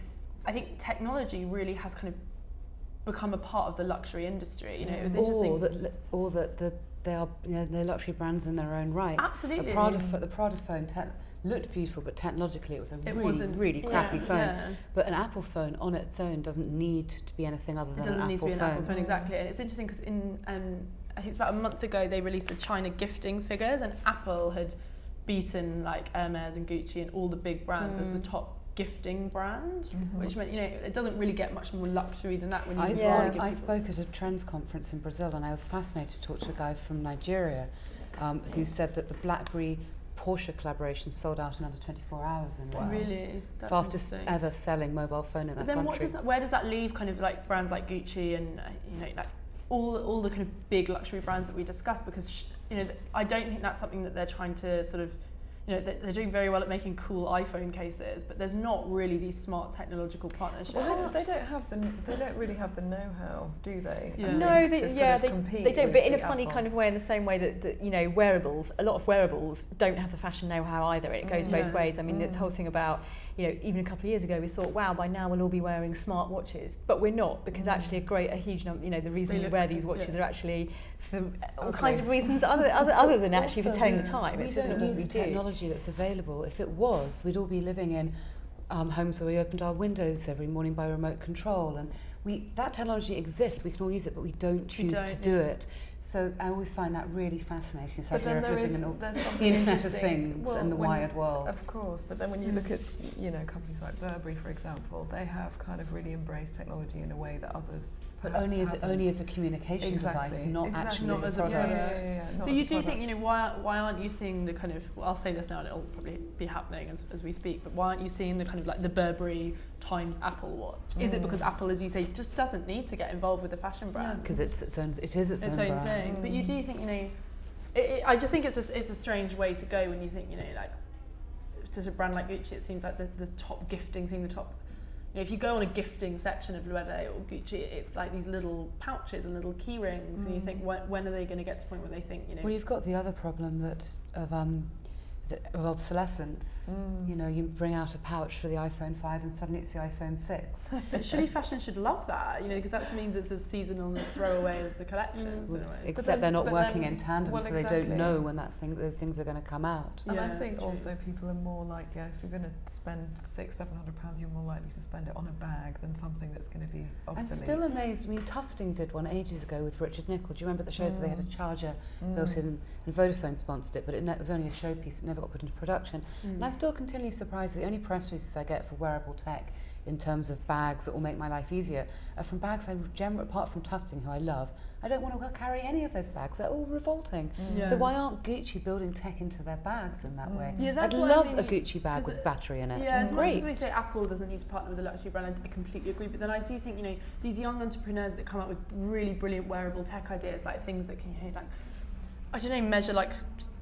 I think technology really has kind of become a part of the luxury industry. You know, it was interesting. Or that they are, you know, they're luxury brands in their own right. Absolutely. The Prada phone looked beautiful, but technologically it was really crappy phone. Yeah. But an Apple phone on its own doesn't need to be anything other than It doesn't an need Apple to be phone. an Apple phone, exactly. And it's interesting because I think it's about a month ago they released the China gifting figures, and Apple had beaten like Hermes and Gucci and all the big brands as the top gifting brand, which meant, you know, it doesn't really get much more luxury than that when you give I people. spoke at a trends conference in Brazil, and I was fascinated to talk to a guy from Nigeria who said that the BlackBerry Porsche collaboration sold out in under 24 hours in Wales. Really? That's Fastest interesting. ever selling mobile phone in that But then country. where does that leave kind of like brands like Gucci and you know, like all the kind of big luxury brands that we discussed? Because you know, I don't think that's something that they're trying to sort of, you know, they're doing very well at making cool iPhone cases, but there's not really these smart technological partnerships. Well, they don't really have the know-how, do they? Yeah. No, they don't, but in a funny kind of way, in the same way that you know, wearables, a lot of wearables don't have the fashion know-how either. It goes both ways. I mean, the whole thing about, you know, even a couple of years ago we thought, wow, by now we'll all be wearing smart watches, but we're not, because actually a huge number, you know, the reason we wear these watches are actually for all kinds of reasons other than actually for telling the time. It's just not what we do. Technology that's available. If it was, we'd all be living in homes where we opened our windows every morning by remote control, and that technology exists. We can all use it, but we don't choose to do it. So I always find that really fascinating. This idea of living in the Internet of Things and the wired world. Of course, but then when you look at, you know, companies like Burberry, for example, they have kind of really embraced technology in a way that others But only as a communication device, not actually as a product. But you do think, you know, why aren't you seeing the kind of, well, I'll say this now and it'll probably be happening as we speak, but why aren't you seeing the kind of like the Burberry times Apple watch? Is it because Apple, as you say, just doesn't need to get involved with the fashion brand? Because it is its own brand. Thing. But you do think, you know, I just think it's a strange way to go when you think, you know, like, to a brand like Gucci, it seems like the top gifting thing, you know, if you go on a gifting section of Loewe or Gucci, it's like these little pouches and little key rings, and you think, when are they going to get to the point where they think, you know... Well, you've got the other problem of obsolescence. You know, you bring out a pouch for the iPhone 5 and suddenly it's the iPhone 6. But surely fashion should love that, you know, because that means it's as seasonal and as throwaway as the collections in a way. Except they're not working in tandem, so they don't know when those things are going to come out. And I think also people are more like, if you're going to spend £600-700, you're more likely to spend it on a bag than something that's going to be obsolete. I'm still amazed. I mean, Tusting did one ages ago with Richard Nicol. Do you remember the shows where they had a charger built in, and Vodafone sponsored it, but it was only a showpiece. It never got put into production. And I'm still continually surprised that the only press releases I get for wearable tech in terms of bags that will make my life easier are from bags apart from Tusting, who I love. I don't want to carry any of those bags. They're all revolting. So why aren't Gucci building tech into their bags in that way? Yeah, I'd love a Gucci bag with battery in it. Yeah, as much as we say Apple doesn't need to partner with a luxury brand, I completely agree. But then I do think, you know, these young entrepreneurs that come up with really brilliant wearable tech ideas, like things that can, you know, like, I don't know, measure like,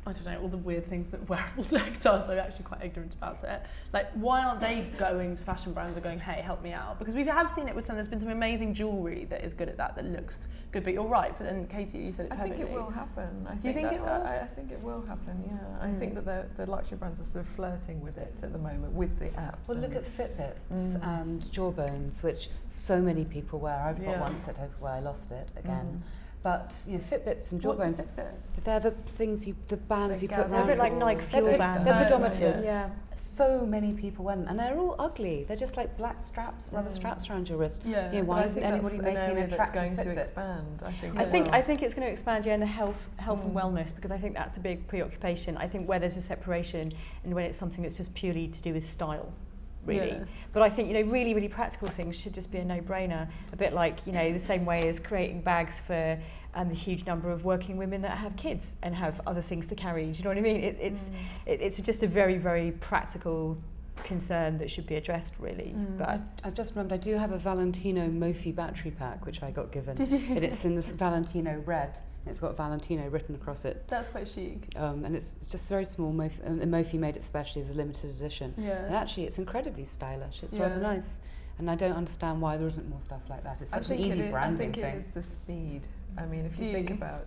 I don't know, all the weird things that wearable tech does. So I'm actually quite ignorant about it. Like, why aren't they going to fashion brands and going, hey, help me out? Because we have seen it with there's been some amazing jewellery that is good at that looks good. But you're right, and Katie, you said it perfectly. I think it will happen. Do you think it will? I think it will happen, yeah. I think that the luxury brands are sort of flirting with it at the moment, with the apps. Well, look at Fitbits and Jawbones, which so many people wear. I've got one set over where I lost it again. But Fitbits and What's a Jawbones, Fitbit? they're the things the bands you put gather. They're a around. bit like Nike They're fuel big- bands. they're pedometers. Yeah. So many people went, and they're all ugly. They're just like black straps, rubber straps around your wrist. Yeah. Why isn't anybody making an that's attractive going to Fitbit? expand? I think. I think it's going to expand in the health and wellness, because I think that's the big preoccupation. I think where there's a separation and when it's something that's just purely to do with style, really. Yeah. But I think really, really practical things should just be a no-brainer. A bit like the same way as creating bags for the huge number of working women that have kids and have other things to carry. Do you know what I mean? It's just a very, very practical concern that should be addressed, really. But I've just remembered I do have a Valentino Mophie battery pack which I got given. Did you? And it's in this Valentino red. It's got Valentino written across it. That's quite chic. And it's just very small. And Mophie made it specially as a limited edition. And Yeah. actually it's incredibly stylish. It's Yeah. rather nice. And I don't understand why there isn't more stuff like that. It's such an easy I branding think thing. it is the speed. I mean, if you think about,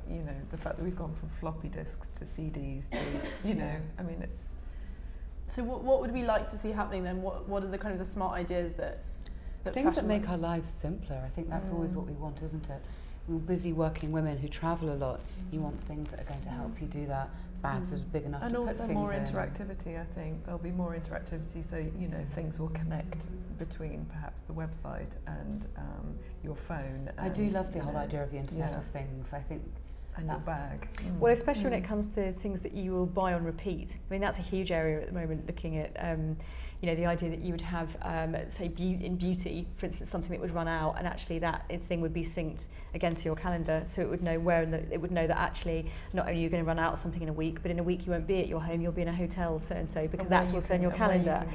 the fact that we've gone from floppy disks to CDs to, I mean, it's... So what would we like to see happening then? What are the kind of the smart ideas that Things that fashion make our lives simpler. I think that's always what we want, isn't it? We're busy working women who travel a lot. You want things that are going to help you do that. Bags that are big enough And to put also things more in. interactivity, I think. There'll be more interactivity, so, things will connect between perhaps the website and your phone. I do and, love the whole idea of the Internet yeah. of Things. I think And your bag. well, especially when it comes to things that you will buy on repeat. I mean, that's a huge area at the moment, looking at, the idea that you would have, say, in beauty, for instance, something that would run out, and actually that thing would be synced again to your calendar, so it would know where, and it would know that actually not only are you going to run out of something in a week, but in a week you won't be at your home, you'll be in a hotel so-and-so, because that's also in your calendar.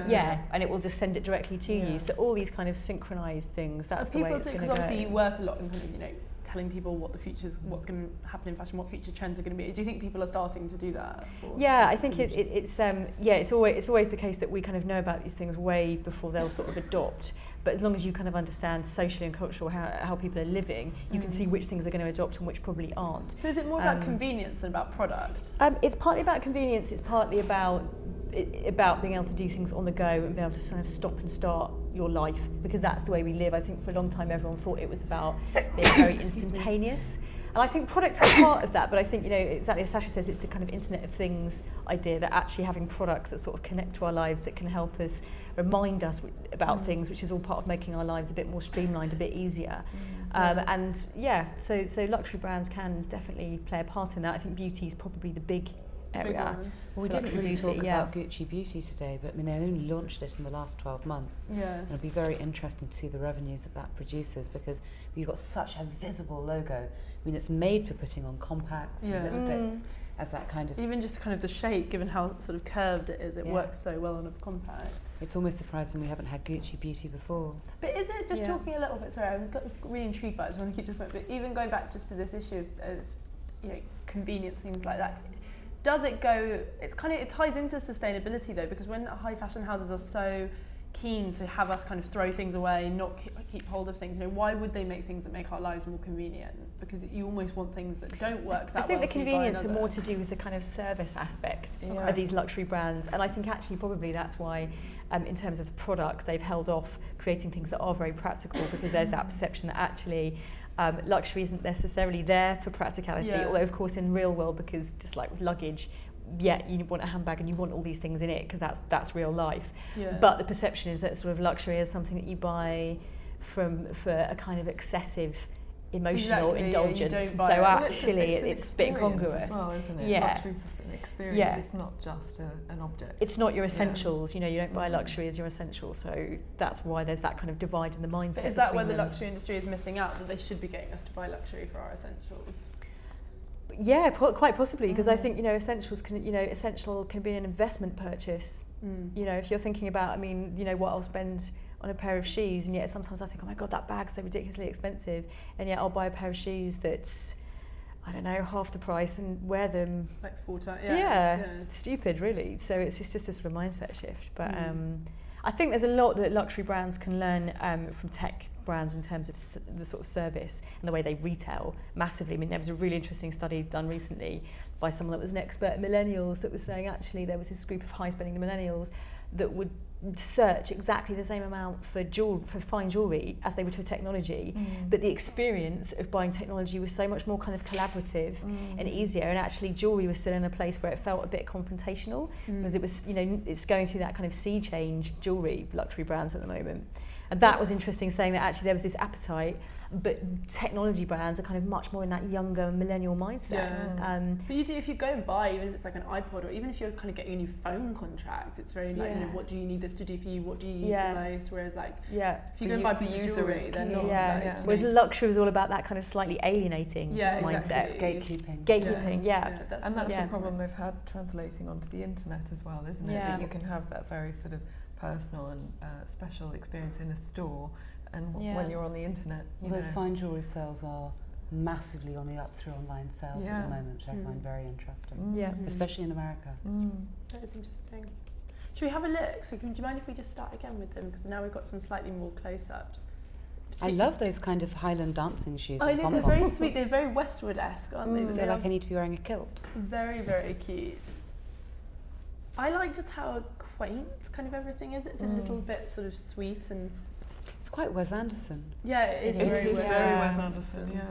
Yeah, and it will just send it directly to you. So all these kind of synchronised things, that's the way it's going to go. Because obviously you work a lot in kind of, telling people what's going to happen in fashion, what future trends are going to be. Do you think people are starting to do that? Yeah, I think it's always the case that we kind of know about these things way before they'll sort of adopt. But as long as you kind of understand socially and culturally how people are living, you can see which things are going to adopt and which probably aren't. So is it more about convenience than about product? It's partly about convenience. It's partly about being able to do things on the go and be able to sort of stop and start your life, because that's the way we live. I think for a long time everyone thought it was about being very instantaneous. And I think product is part of that, but I think, exactly as Sasha says, it's the kind of Internet of Things idea, that actually having products that sort of connect to our lives, that can help us, remind us about things, which is all part of making our lives a bit more streamlined, a bit easier. So luxury brands can definitely play a part in that. I think beauty is probably the big area. Well, we for didn't luxury really beauty, talk about Gucci Beauty today, but I mean, they only launched it in the last 12 months. Yeah. And it'll be very interesting to see the revenues that produces, because you've got such a visible logo. I mean, it's made for putting on compacts and lipsticks as that kind of... Even just kind of the shape, given how sort of curved it is, it works so well on a compact. It's almost surprising we haven't had Gucci Beauty before. But is it just talking a little bit, sorry, I'm really intrigued by it, so I want to keep talking about it, but even going back just to this issue of convenience, things like that, does it go, it ties into sustainability though, because when high fashion houses are so keen to have us kind of throw things away, not keep hold of things, why would they make things that make our lives more convenient? Because you almost want things that don't work that well. I think the convenience are more to do with the kind of service aspect of these luxury brands, and I think actually probably that's why in terms of products they've held off creating things that are very practical, because there's that perception that actually luxury isn't necessarily there for practicality, although of course in real world, because just like luggage, you want a handbag and you want all these things in it, because that's real life. But the perception is that sort of luxury is something that you buy for a kind of excessive emotional indulgence. So actually it's a bit incongruous as well, isn't it? Luxury's just an experience. It's not just an object. It's not your essentials. You don't buy luxury as your essential. So that's why there's that kind of divide in the mindset. But is that where the luxury industry is missing out, that they should be getting us to buy luxury for our essentials? Yeah, quite possibly, because I think essentials essential can be an investment purchase. If you're thinking about, what I'll spend on a pair of shoes, and yet sometimes I think, oh my god, that bag's so ridiculously expensive, and yet I'll buy a pair of shoes that's, I don't know, half the price and wear them like 4 times. It's stupid, really. So it's just this sort of mindset shift. But I think there's a lot that luxury brands can learn from tech brands in terms of the sort of service and the way they retail massively. There was a really interesting study done recently by someone that was an expert in millennials that was saying actually there was this group of high-spending millennials that would search exactly the same amount for fine jewellery as they would for technology, but the experience of buying technology was so much more kind of collaborative and easier, and actually jewellery was still in a place where it felt a bit confrontational, because it was, you know, it's going through that kind of sea change, jewellery luxury brands at the moment. And that was interesting, saying that actually there was this appetite, but technology brands are kind of much more in that younger millennial mindset. But you do, if you go and buy, even if it's like an iPod, or even if you're kind of getting a new phone contract, it's very like, you know, what do you need this to do for you? What do you use the most? Whereas like, if you go and buy pieces of jewellery, they're not like, whereas luxury was all about that kind of slightly alienating mindset. Exactly. Gatekeeping, and that's the problem they've had translating onto the internet as well, isn't it? That you can have that very sort of personal and special experience in a store, and when you're on the internet, although fine jewellery sales are massively on the up through online sales at the moment, which I find very interesting, especially in America. That is interesting. Should we have a look? So do you mind if we just start again with them, because now we've got some slightly more close-ups. I love those kind of Highland dancing shoes. I know, they're very sweet. They're very Westwood-esque, aren't they? They feel like I need to be wearing a kilt. Very, very cute. I like just how quaint kind of everything is. It's a little bit sort of sweet, and it's quite Wes Anderson. Yeah, it is very Wes Anderson. Yeah.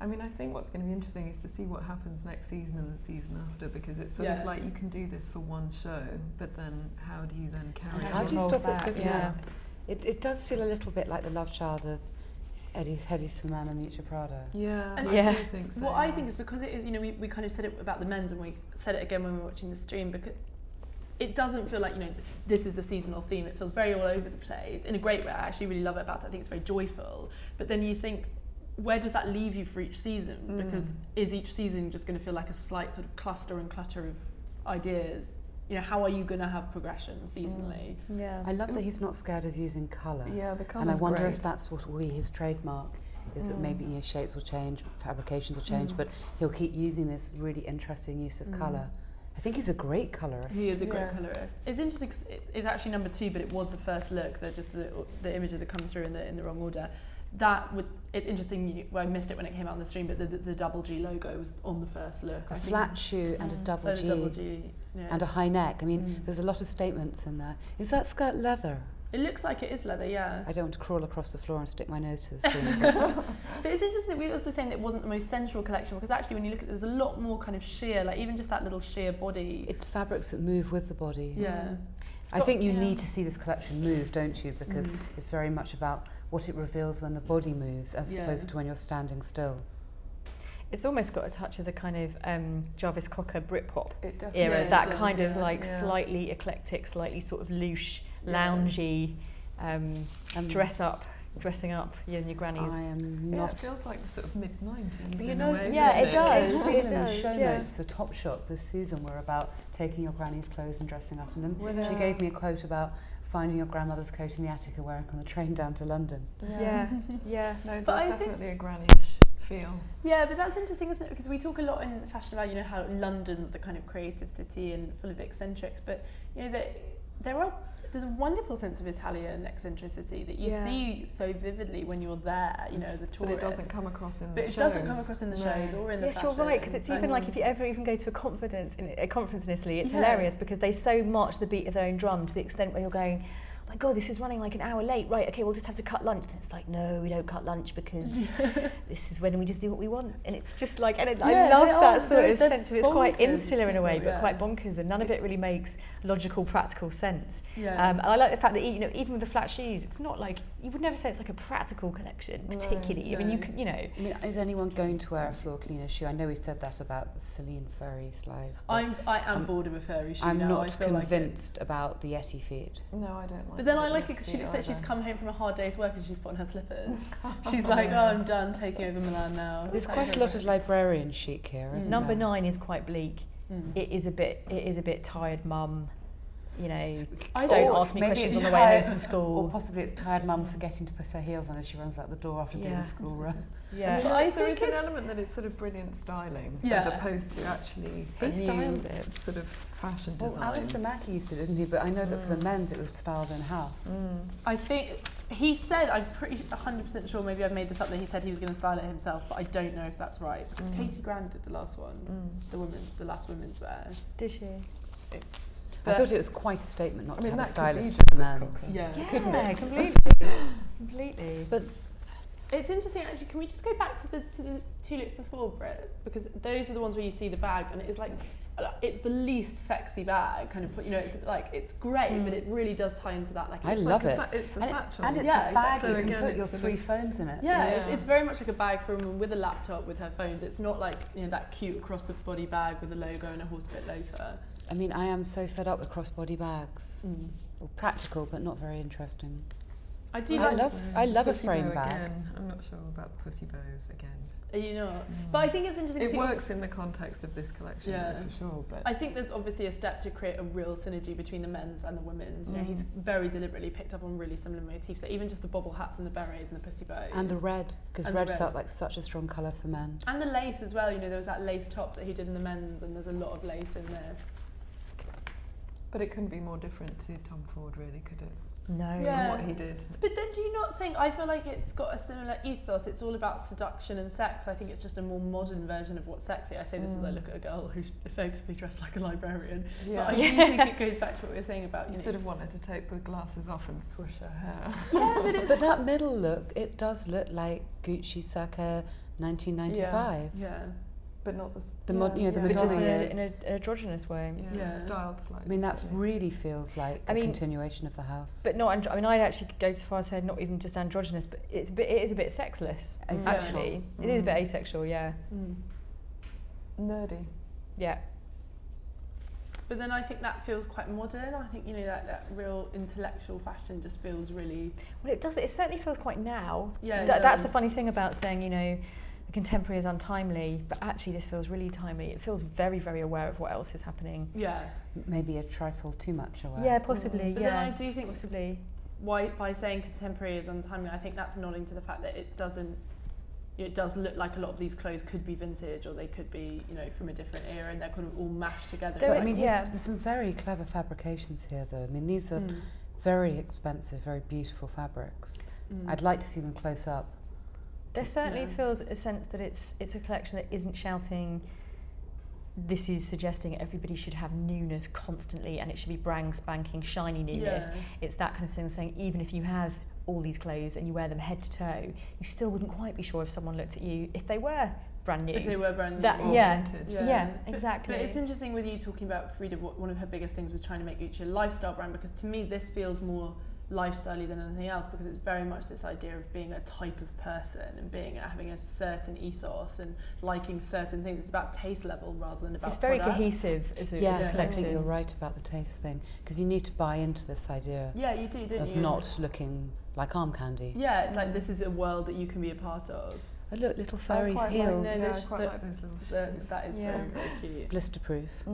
I mean, I think what's going to be interesting is to see what happens next season and the season after, because it's sort of like you can do this for one show, but then how do you then carry it? How do you stop it slipping out? It does feel a little bit like the love child of Hedi Slimane and Miuccia Prada. I do think so. What I think is, because it is, you know, we kind of said it about the men's, and we said it again when we were watching the stream, because it doesn't feel like, you know, this is the seasonal theme. It feels very all over the place in a great way. I actually really love it about it. I think it's very joyful. But then you think, where does that leave you for each season? Because is each season just going to feel like a slight sort of cluster and clutter of ideas? You know, how are you going to have progression seasonally? I love that he's not scared of using colour. The colour's and I wonder great. if that's what will be his trademark, is that maybe, you know, shapes will change, fabrications will change, but he'll keep using this really interesting use of colour. I think he's a great colourist. He is a great colourist. It's interesting because it's actually number 2, but it was the first look. That just the images that come through in the wrong order. It's interesting. I missed it when it came out on the stream, but the double G logo was on the first look. A flat shoe and a double G, and a high neck. I mean, there's a lot of statements in there. Is that skirt leather? It looks like it is leather, yeah. I don't want to crawl across the floor and stick my nose to the screen. But it's interesting that we were also saying that it wasn't the most sensual collection, because actually when you look at it, there's a lot more kind of sheer, like even just that little sheer body. It's fabrics that move with the body. Yeah. I think you need to see this collection move, don't you? Because it's very much about what it reveals when the body moves, as opposed to when you're standing still. It's almost got a touch of the kind of Jarvis Cocker Britpop era, that kind of like slightly eclectic, slightly sort of loose, loungy, dressing up your grannies. I am not. It feels like the sort of mid-90s. You know, it does. It does. Show notes for Topshop this season were about taking your granny's clothes and dressing up in them. She gave me a quote about finding your grandmother's coat in the attic and wearing it on the train down to London. No, there's definitely a granny-ish feel. Yeah, but that's interesting, isn't it? Because we talk a lot in fashion about, you know, how London's the kind of creative city and full of eccentrics, but you know there's a wonderful sense of Italian eccentricity that you see so vividly when you're there, you know, as a tourist. But it doesn't come across in the shows. But it doesn't come across in the shows or in the fashion. Yes, you're right, because it's even like if you ever even go to a conference in Italy, it's hilarious because they so march the beat of their own drum to the extent where you're going, oh my God, this is running like an hour late. Right, okay, we'll just have to cut lunch. And it's like, no, we don't cut lunch because this is when we just do what we want. And it's just like, and I love that sort of sense of it's quite insular in a way, but quite bonkers. And none of it really makes logical, practical sense. And I like the fact that, you know, even with the flat shoes, it's not like, you would never say it's like a practical collection, particularly. I mean, you can, you know. I mean, is anyone going to wear a floor cleaner shoe? I know we said that about the Celine Furry slides. I am bored of a furry shoe I'm now. not convinced about the Yeti feet. No, I don't like. But then I like it because she looks like she's come home from a hard day's work and she's put on her slippers. She's like, oh, I'm done taking over Milan now. There's quite a lot of librarian chic here, isn't Number there? 9 is quite bleak. It is a bit tired mum. You know, don't ask me questions on the way home from school. Or possibly it's tired mum forgetting to put her heels on as she runs out the door after doing the school run. Yeah, I mean, there is an element that it's sort of brilliant styling as opposed to actually Who styled it? Sort of fashion design. Well, Alistair Mackey used to, didn't he? But I know that for the men's it was styled in-house. I think he said, I'm pretty 100% sure, maybe I've made this up, that he said he was going to style it himself, but I don't know if that's right because Katie Grand did the last one, the last women's wear. Did she? I thought it was quite a statement not to have a stylist for for men's. Yeah, couldn't it? Completely. But it's interesting actually. Can we just go back to the two looks before, Britt? Because those are the ones where you see the bags, and it's like it's the least sexy bag. Kind of, you know, it's like it's great, but it really does tie into that. Like I it's love like it. It's a satchel. And it's Yeah, a bag so you can again, put your it's 3 phones in it. Yeah, Yeah. It's very much like a bag for a woman with a laptop with her phones. It's not like, you know, that cute across the body bag with a logo and a horsebit loafer. I mean, I am so fed up with crossbody bags. Well, practical, but not very interesting. I do I like. love a Pussy frame bow bag. Again. I'm not sure about pussy bows again. You know, but I think it's interesting. It works in the context of this collection, Yeah. for sure. But I think there's obviously a step to create a real synergy between the men's and the women's. You know, he's very deliberately picked up on really similar motifs. So even just the bobble hats and the berets and the pussy bows. And the red, because And the red red. felt like such a strong colour for men. And the lace as well. You know, there was that lace top that he did in the men's, and there's a lot of lace in this. But it couldn't be more different to Tom Ford, really, could it? No. Yeah. From what he did. But then do you not think, I feel like it's got a similar ethos. It's all about seduction and sex. I think it's just a more modern version of what's sexy. I say this as I look at a girl who's effectively dressed like a librarian. Yeah. But I do think it goes back to what we were saying about, You you know, sort of wanted to take the glasses off and swoosh her hair. yeah, but it's, But that middle look, it does look like Gucci circa 1995. yeah. But not the... The mod- you know, the But just Madonna in years. an androgynous way. Yeah. Styled slightly. I mean, that really feels like I a mean, continuation of the house. But not, I mean, I'd actually go so far as to say not even just androgynous, but it is a bit sexless, Asexual. actually. It is a bit asexual, yeah. Nerdy. Yeah. But then I think that feels quite modern. I think, you know, that real intellectual fashion just feels really... Well, it does. It certainly feels quite now. Yeah, it That's the does. funny thing about saying, you know, the contemporary is untimely, but actually this feels really timely. It feels very, very aware of what else is happening. Yeah. Maybe a trifle too much aware. Yeah, possibly. But yeah, then I do think possibly. why, by saying contemporary is untimely, I think that's nodding to the fact that it does look like a lot of these clothes could be vintage, or they could be, you know, from a different era, and they're kind of all mashed together. There But It's I like- mean, yeah. there's some very clever fabrications here, though. I mean, these are very expensive, very beautiful fabrics. I'd like to see them close up. There certainly Yeah. feels a sense that it's a collection that isn't shouting, this is suggesting everybody should have newness constantly and it should be brand spanking shiny newness. Yeah. It's that kind of thing saying even if you have all these clothes and you wear them head to toe, you still wouldn't quite be sure if someone looked at you if they were brand new. If they were brand new. That Or yeah, vintage. yeah, But- exactly. But it's interesting with you talking about Frida, one of her biggest things was trying to make Gucci a lifestyle brand, because to me this feels more lifestyle-y than anything else, because it's very much this idea of being a type of person and having a certain ethos and liking certain things. It's about taste level rather than about It's very product. cohesive as a Yeah, as a I think collection. you're right about the taste thing, because you need to buy into this idea Yeah, you do, don't of you? not looking like arm candy. Yeah, it's like this is a world that you can be a part of. Oh, look, little I fairies' quite heels. Like, No, I quite the- like those little shoes. That is Yeah. very, very cute. Blister proof.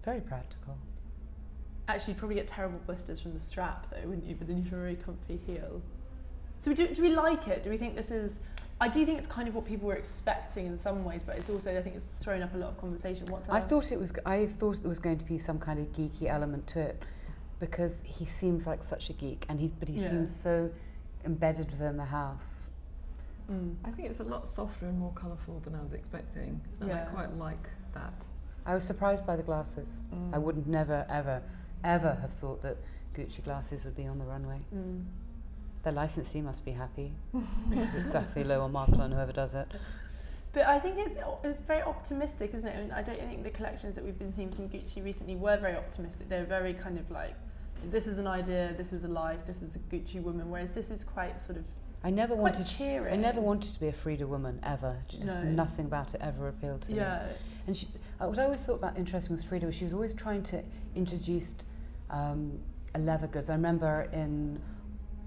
Very practical. Actually, you'd probably get terrible blisters from the strap, though, wouldn't you? But then you have a very comfy heel. So do we like it? Do we think this is... I do think it's kind of what people were expecting in some ways, but it's also, I think it's thrown up a lot of conversation. I thought it was going to be some kind of geeky element to it, because he seems like such a geek, and he Yeah. seems so embedded within the house. I think it's a lot softer and more colourful than I was expecting, and I Yeah. quite like that. I was surprised by the glasses. I wouldn't never, ever, ever have thought that Gucci glasses would be on the runway. Their licensee must be happy. It's Sophie Lowe or Markle and whoever does it. But I think it's very optimistic, isn't it? I mean, I don't think the collections that we've been seeing from Gucci recently were very optimistic. They're very kind of like, this is an idea, this is a life, this is a Gucci woman, whereas this is quite sort of... I never quite wanted cheering. I never wanted to be a Frida woman, ever. Just No. nothing about it ever appealed to me. Yeah. And what I always thought about interesting was Frida was she was always trying to introduce a leather goods. I remember in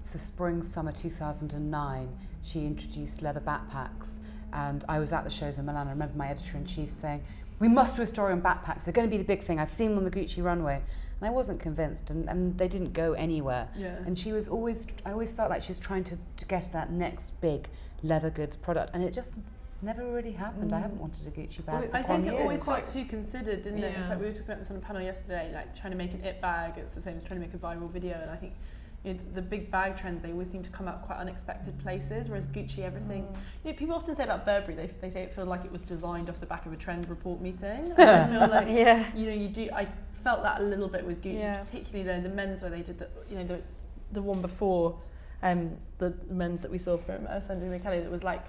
spring, summer 2009, she introduced leather backpacks, and I was at the shows in Milan. I remember my editor-in-chief saying, we must do a story on backpacks. They're going to be the big thing. I've seen them on the Gucci runway. And I wasn't convinced, and they didn't go anywhere. Yeah. And she was I always felt like she was trying to get that next big leather goods product, and it just never really happened. I haven't wanted a Gucci bag Well, for it's I 10 think it years. always felt too considered, didn't it? It's Yeah. like we were talking about this on a panel yesterday, like trying to make an it bag. It's the same as trying to make a viral video. And I think, you know, the big bag trends, they always seem to come out quite unexpected places, whereas Gucci, everything... You know, people often say about Burberry, they say it feels like it was designed off the back of a trend report meeting. And I feel like, Yeah. you know, you do... I felt that a little bit with Gucci, particularly the men's where they did the one before the men's that we saw from Sasha and Michele that was like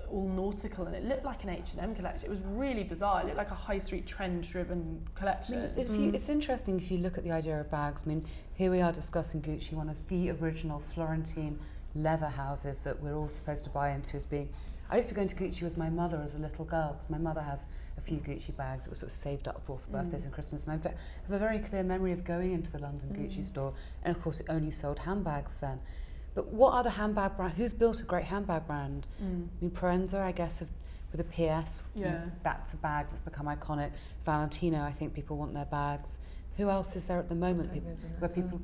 all nautical, and it looked like an H&M collection. It was really bizarre. It looked like a high street trend driven collection. I mean, it's interesting if you look at the idea of bags. I mean, here we are discussing Gucci, one of the original Florentine leather houses that we're all supposed to buy into as being... I used to go into Gucci with my mother as a little girl, because my mother has a few Gucci bags that were sort of saved up for birthdays and Christmas, and I have a very clear memory of going into the London Gucci store, and of course it only sold handbags then. But what other handbag brand, who's built a great handbag brand? I mean, Proenza, I guess, with a PS, that's a bag that's become iconic. Valentino, I think people want their bags. Who else is there at the moment where people...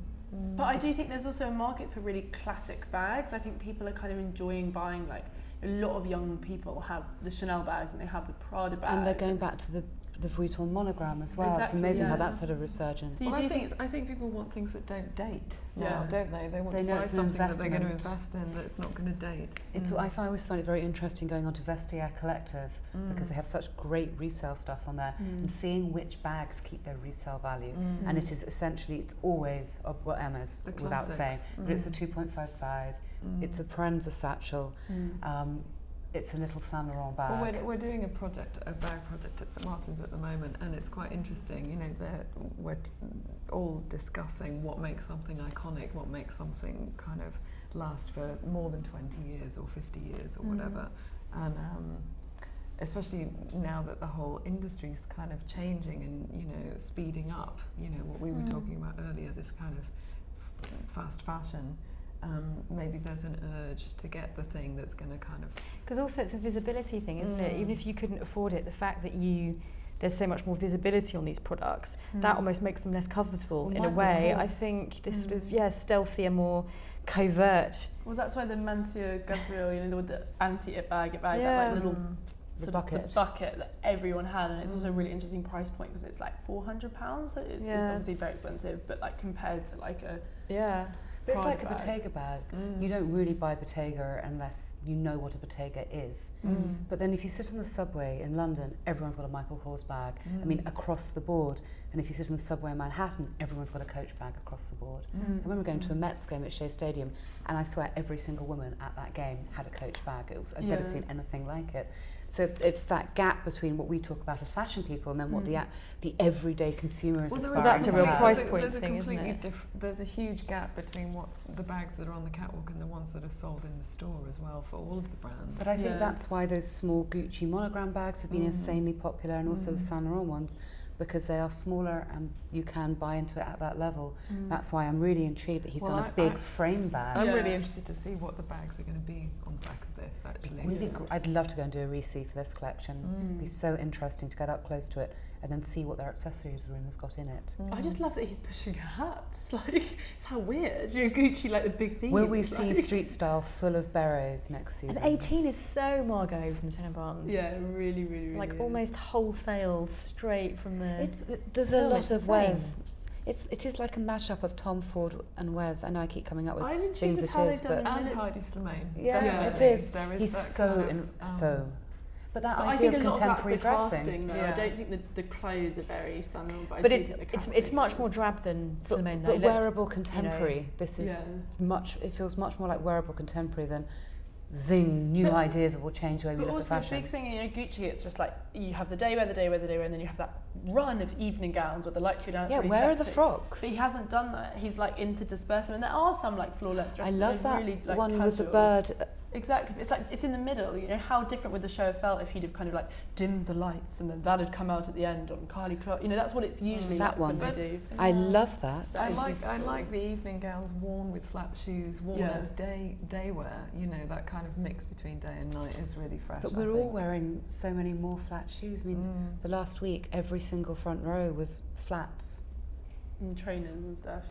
But I do think there's also a market for really classic bags. I think people are kind of enjoying buying, like, a lot of young people have the Chanel bags and they have the Prada bags. And they're going back to the Vuitton monogram as well. Exactly, it's amazing how that's had a resurgence. So I think people want things that don't date now, don't they? They want to buy something that they're going to invest in that's not going to date. I always find it very interesting going on to Vestiaire Collective because they have such great resale stuff on there and seeing which bags keep their resale value. And it is essentially, it's always Emma's, without saying, but it's a 2.55, it's a Proenza satchel, it's a little Saint Laurent bag. Well, we're doing a bag project at St Martin's at the moment, and it's quite interesting. You know, we're all discussing what makes something iconic, what makes something kind of last for more than 20 years or 50 years or whatever. And especially now that the whole industry's kind of changing and, you know, speeding up, you know, what we were talking about earlier, this kind of fast fashion. Maybe there's an urge to get the thing that's going to kind of... Because also it's a visibility thing, isn't it? Even if you couldn't afford it, the fact that there's so much more visibility on these products, that almost makes them less comfortable in a way. I think this sort of, stealthier, more covert. Well, that's why the Monsieur Gabriel, you know, the anti-it bag, that like little the bucket that everyone had, and it's also a really interesting price point because it's like £400, so it's obviously very expensive, but like compared to like a... But it's like a Bottega bag. You don't really buy Bottega unless you know what a Bottega is. But then if you sit on the subway in London, everyone's got a Michael Kors bag. I mean, across the board. And if you sit on the subway in Manhattan, everyone's got a Coach bag across the board. I remember going to a Mets game at Shea Stadium, and I swear every single woman at that game had a Coach bag. I'd never seen anything like it. So it's that gap between what we talk about as fashion people and then what the everyday consumer is aspiring to have. That's a real price point thing, isn't it? There's a huge gap between what's the bags that are on the catwalk and the ones that are sold in the store as well for all of the brands. But I think that's why those small Gucci monogram bags have been insanely popular, and also the Saint Laurent ones, because they are smaller and you can buy into it at that level. That's why I'm really intrigued that he's done a big frame bag. I'm really interested to see what the bags are going to be on the back of this, actually. I'd love to go and do a re-see for this collection. It'd be so interesting to get up close to it and then see what their accessories room has got in it. I just love that he's pushing hats. Like, it's how weird. You know, Gucci, like the big thing. Will we see street style full of berets next season? And 18 is so Margot from Tenenbaums. Yeah, really, really, really. Like almost wholesale, straight from the... There's a lot of Wes. It is like a mashup of Tom Ford and Wes. I know I keep coming up with things it is, but... And Heidi Slimane. It is. He's so... But that idea of contemporary dressing. I don't think the clothes are very Saint but it's much more drab than Slimane. But wearable contemporary. You know, this is it feels much more like wearable contemporary than zing, new ideas that will change the way we look at fashion. But also a big thing in Gucci, it's just like you have the day wear, and then you have that run of evening gowns with the lights go down. It's really where sexy. are the frocks? But he hasn't done that. He's like into dispersing, and there are some like floor length dresses. I love that really, like, one casual. with the bird. Exactly, it's like it's in the middle. You know, how different would the show have felt if he'd have kind of like dimmed the lights and then that had come out at the end on Kylie Clark. You know, that's what it's usually that like one. when they do. I love that. I like the evening gowns worn with flat shoes, worn as day wear. You know, that kind of mix between day and night is really fresh. But we're all wearing so many more flat shoes. I mean, the last week every single front row was flats. And trainers and stuff,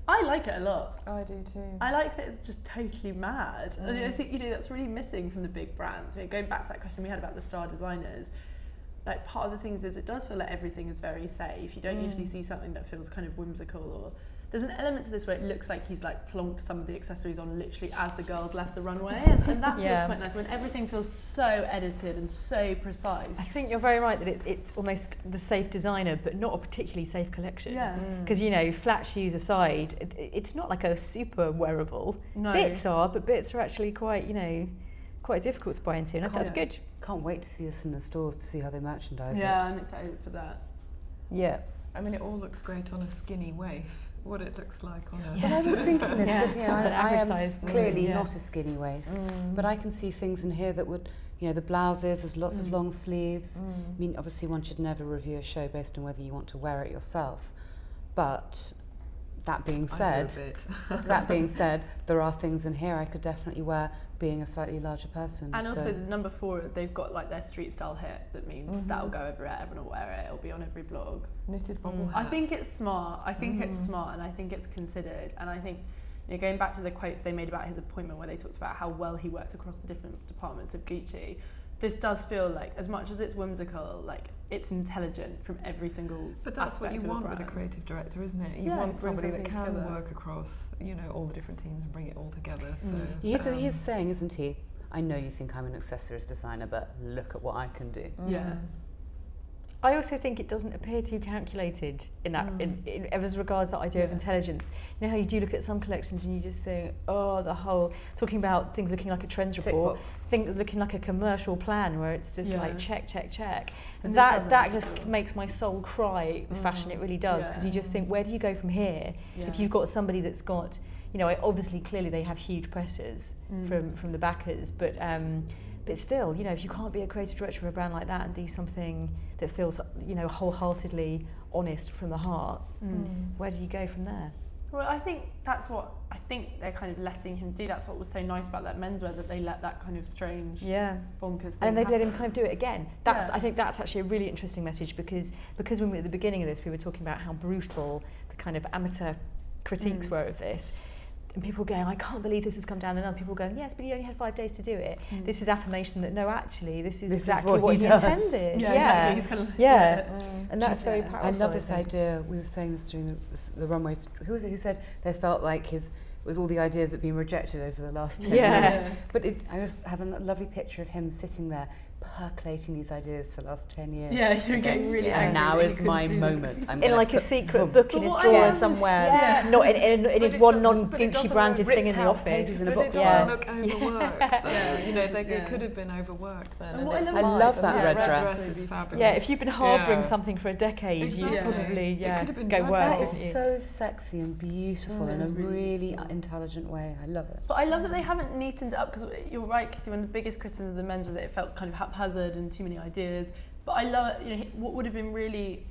I like it a lot. I do too. I like that it's just totally mad. And I think, you know, that's really missing from the big brands. You know, going back to that question we had about the star designers, like part of the things is it does feel like everything is very safe. You don't usually see something that feels kind of whimsical, or there's an element to this where it looks like he's like plonked some of the accessories on literally as the girls left the runway, and that feels quite nice when everything feels so edited and so precise. I think you're very right that it's almost the safe designer, but not a particularly safe collection. Yeah. Because, you know, flat shoes aside, it's not like a super wearable. No. Bits are, but bits are actually quite, you know, quite difficult to buy into, and that's good. Can't wait to see us in the stores to see how they merchandise Yeah, it. I'm excited for that. Yeah. I mean, it all looks great on a skinny waif. What it looks like on a... But I was thinking this because I am size, clearly not a skinny waif, but I can see things in here that would, you know, the blouses, there's lots of long sleeves. I mean, obviously one should never review a show based on whether you want to wear it yourself, but that being said, there are things in here I could definitely wear being a slightly larger person. And also the number 4, they've got like their street style hit that means that'll go everywhere, everyone will wear it, it'll be on every blog. Knitted bobble I hat. think it's smart, it's smart, and I think it's considered, and I think, you know, going back to the quotes they made about his appointment where they talked about how well he worked across the different departments of Gucci, this does feel like, as much as it's whimsical, like it's intelligent from every single But that's what you aspect of want a with a brand. creative director, isn't it? You Yeah, want bring somebody that something can together. work across, you know, all the different teams and bring it all together. So he is saying, isn't he, I know you think I'm an accessories designer, but look at what I can do. Yeah. I also think it doesn't appear too calculated in that, in as regards that idea of intelligence. You know how you do look at some collections and you just think, oh, the whole, talking about things looking like a trends report, things looking like a commercial plan where it's just like check, check, check. And that just makes my soul cry with fashion, it really does, because you just think, where do you go from here if you've got somebody that's got, you know, obviously clearly they have huge pressures from the backers, but still, you know, if you can't be a creative director of a brand like that and do something that feels, you know, wholeheartedly honest from the heart, where do you go from there? Well, I think that's what I think they're kind of letting him do. That's what was so nice about that menswear, that they let that kind of strange, bonkers thing and they've let him happen. kind of do it again. I think that's actually a really interesting message, because when we, at the beginning of this, we were talking about how brutal the kind of amateur critiques were of this. And people going, I can't believe this has come down, and other people going, yes, but he only had 5 days to do it. This is affirmation that no, actually, this is exactly what he intended. Yeah, exactly. He's And that's very powerful. I love this idea. We were saying this during the runway. Who was it who said they felt like it was all the ideas that had been rejected over the last 10 years. But I was having a lovely picture of him sitting there percolating these ideas for the last 10 years. Yeah, you're getting really angry. And now is my moment. I'm in like a secret book in his drawer somewhere, not in his one non-Gucci branded thing in the office. But it doesn't look overworked. You know, they could have been overworked then. And I love that red dress. Is fabulous. Yeah, if you've been harbouring something for a decade, you probably go worse. That is so sexy and beautiful in a really intelligent way. I love it. But I love that they haven't neatened it up, because you're right, Kitty, one of the biggest criticisms of the men's was that it felt kind of haphazard and too many ideas. But I love it, you know, what would have been really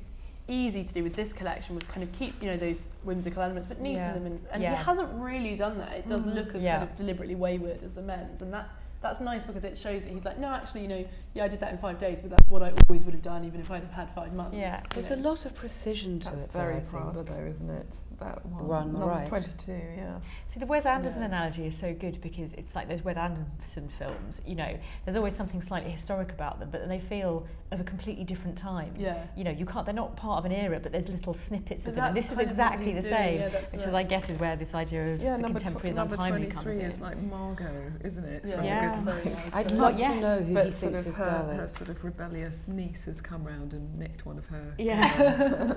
easy to do with this collection was kind of keep, you know, those whimsical elements, but neaten them, and he hasn't really done that. It does look as kind of deliberately wayward as the men's, and that's nice, because it shows that he's like, no, actually, you know, I did that in 5 days, but that's what I always would have done, even if I'd have had 5 months. Yeah. There's a lot of precision to That's it. very Prada though, isn't it? That one. Number Number 22, yeah. See, the Wes Anderson analogy is so good, because it's like those Wes Anderson films, you know, there's always something slightly historic about them, but then they feel of a completely different time. Yeah. You know, they're not part of an era, but there's little snippets of them. And that's this is kind of exactly what the he's doing. same, which is, I guess, is where this idea of the contemporary is untimely comes in. Number 23 is like Margot, isn't it? Yeah. From The Good Place. I'd love to know who But he sort thinks of his her girl is. sort of rebellious niece has come round and nicked one of her. Yeah.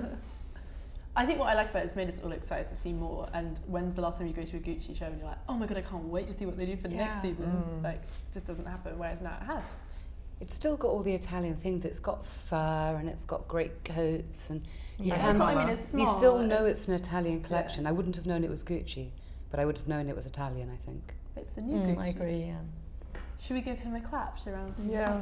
I think what I like about it is made us all excited to see more. And when's the last time you go to a Gucci show and you're like, oh my god, I can't wait to see what they do for the next season. Like, just doesn't happen. Whereas now it has. It's still got all the Italian things. It's got fur and it's got great coats, and That's what I mean. It's smart. you still know it's an Italian collection. I wouldn't have known it was Gucci, but I would have known it was Italian, I think. It's the new Gucci. I agree. Yeah. Should we give him a clap, Sharon? Yeah.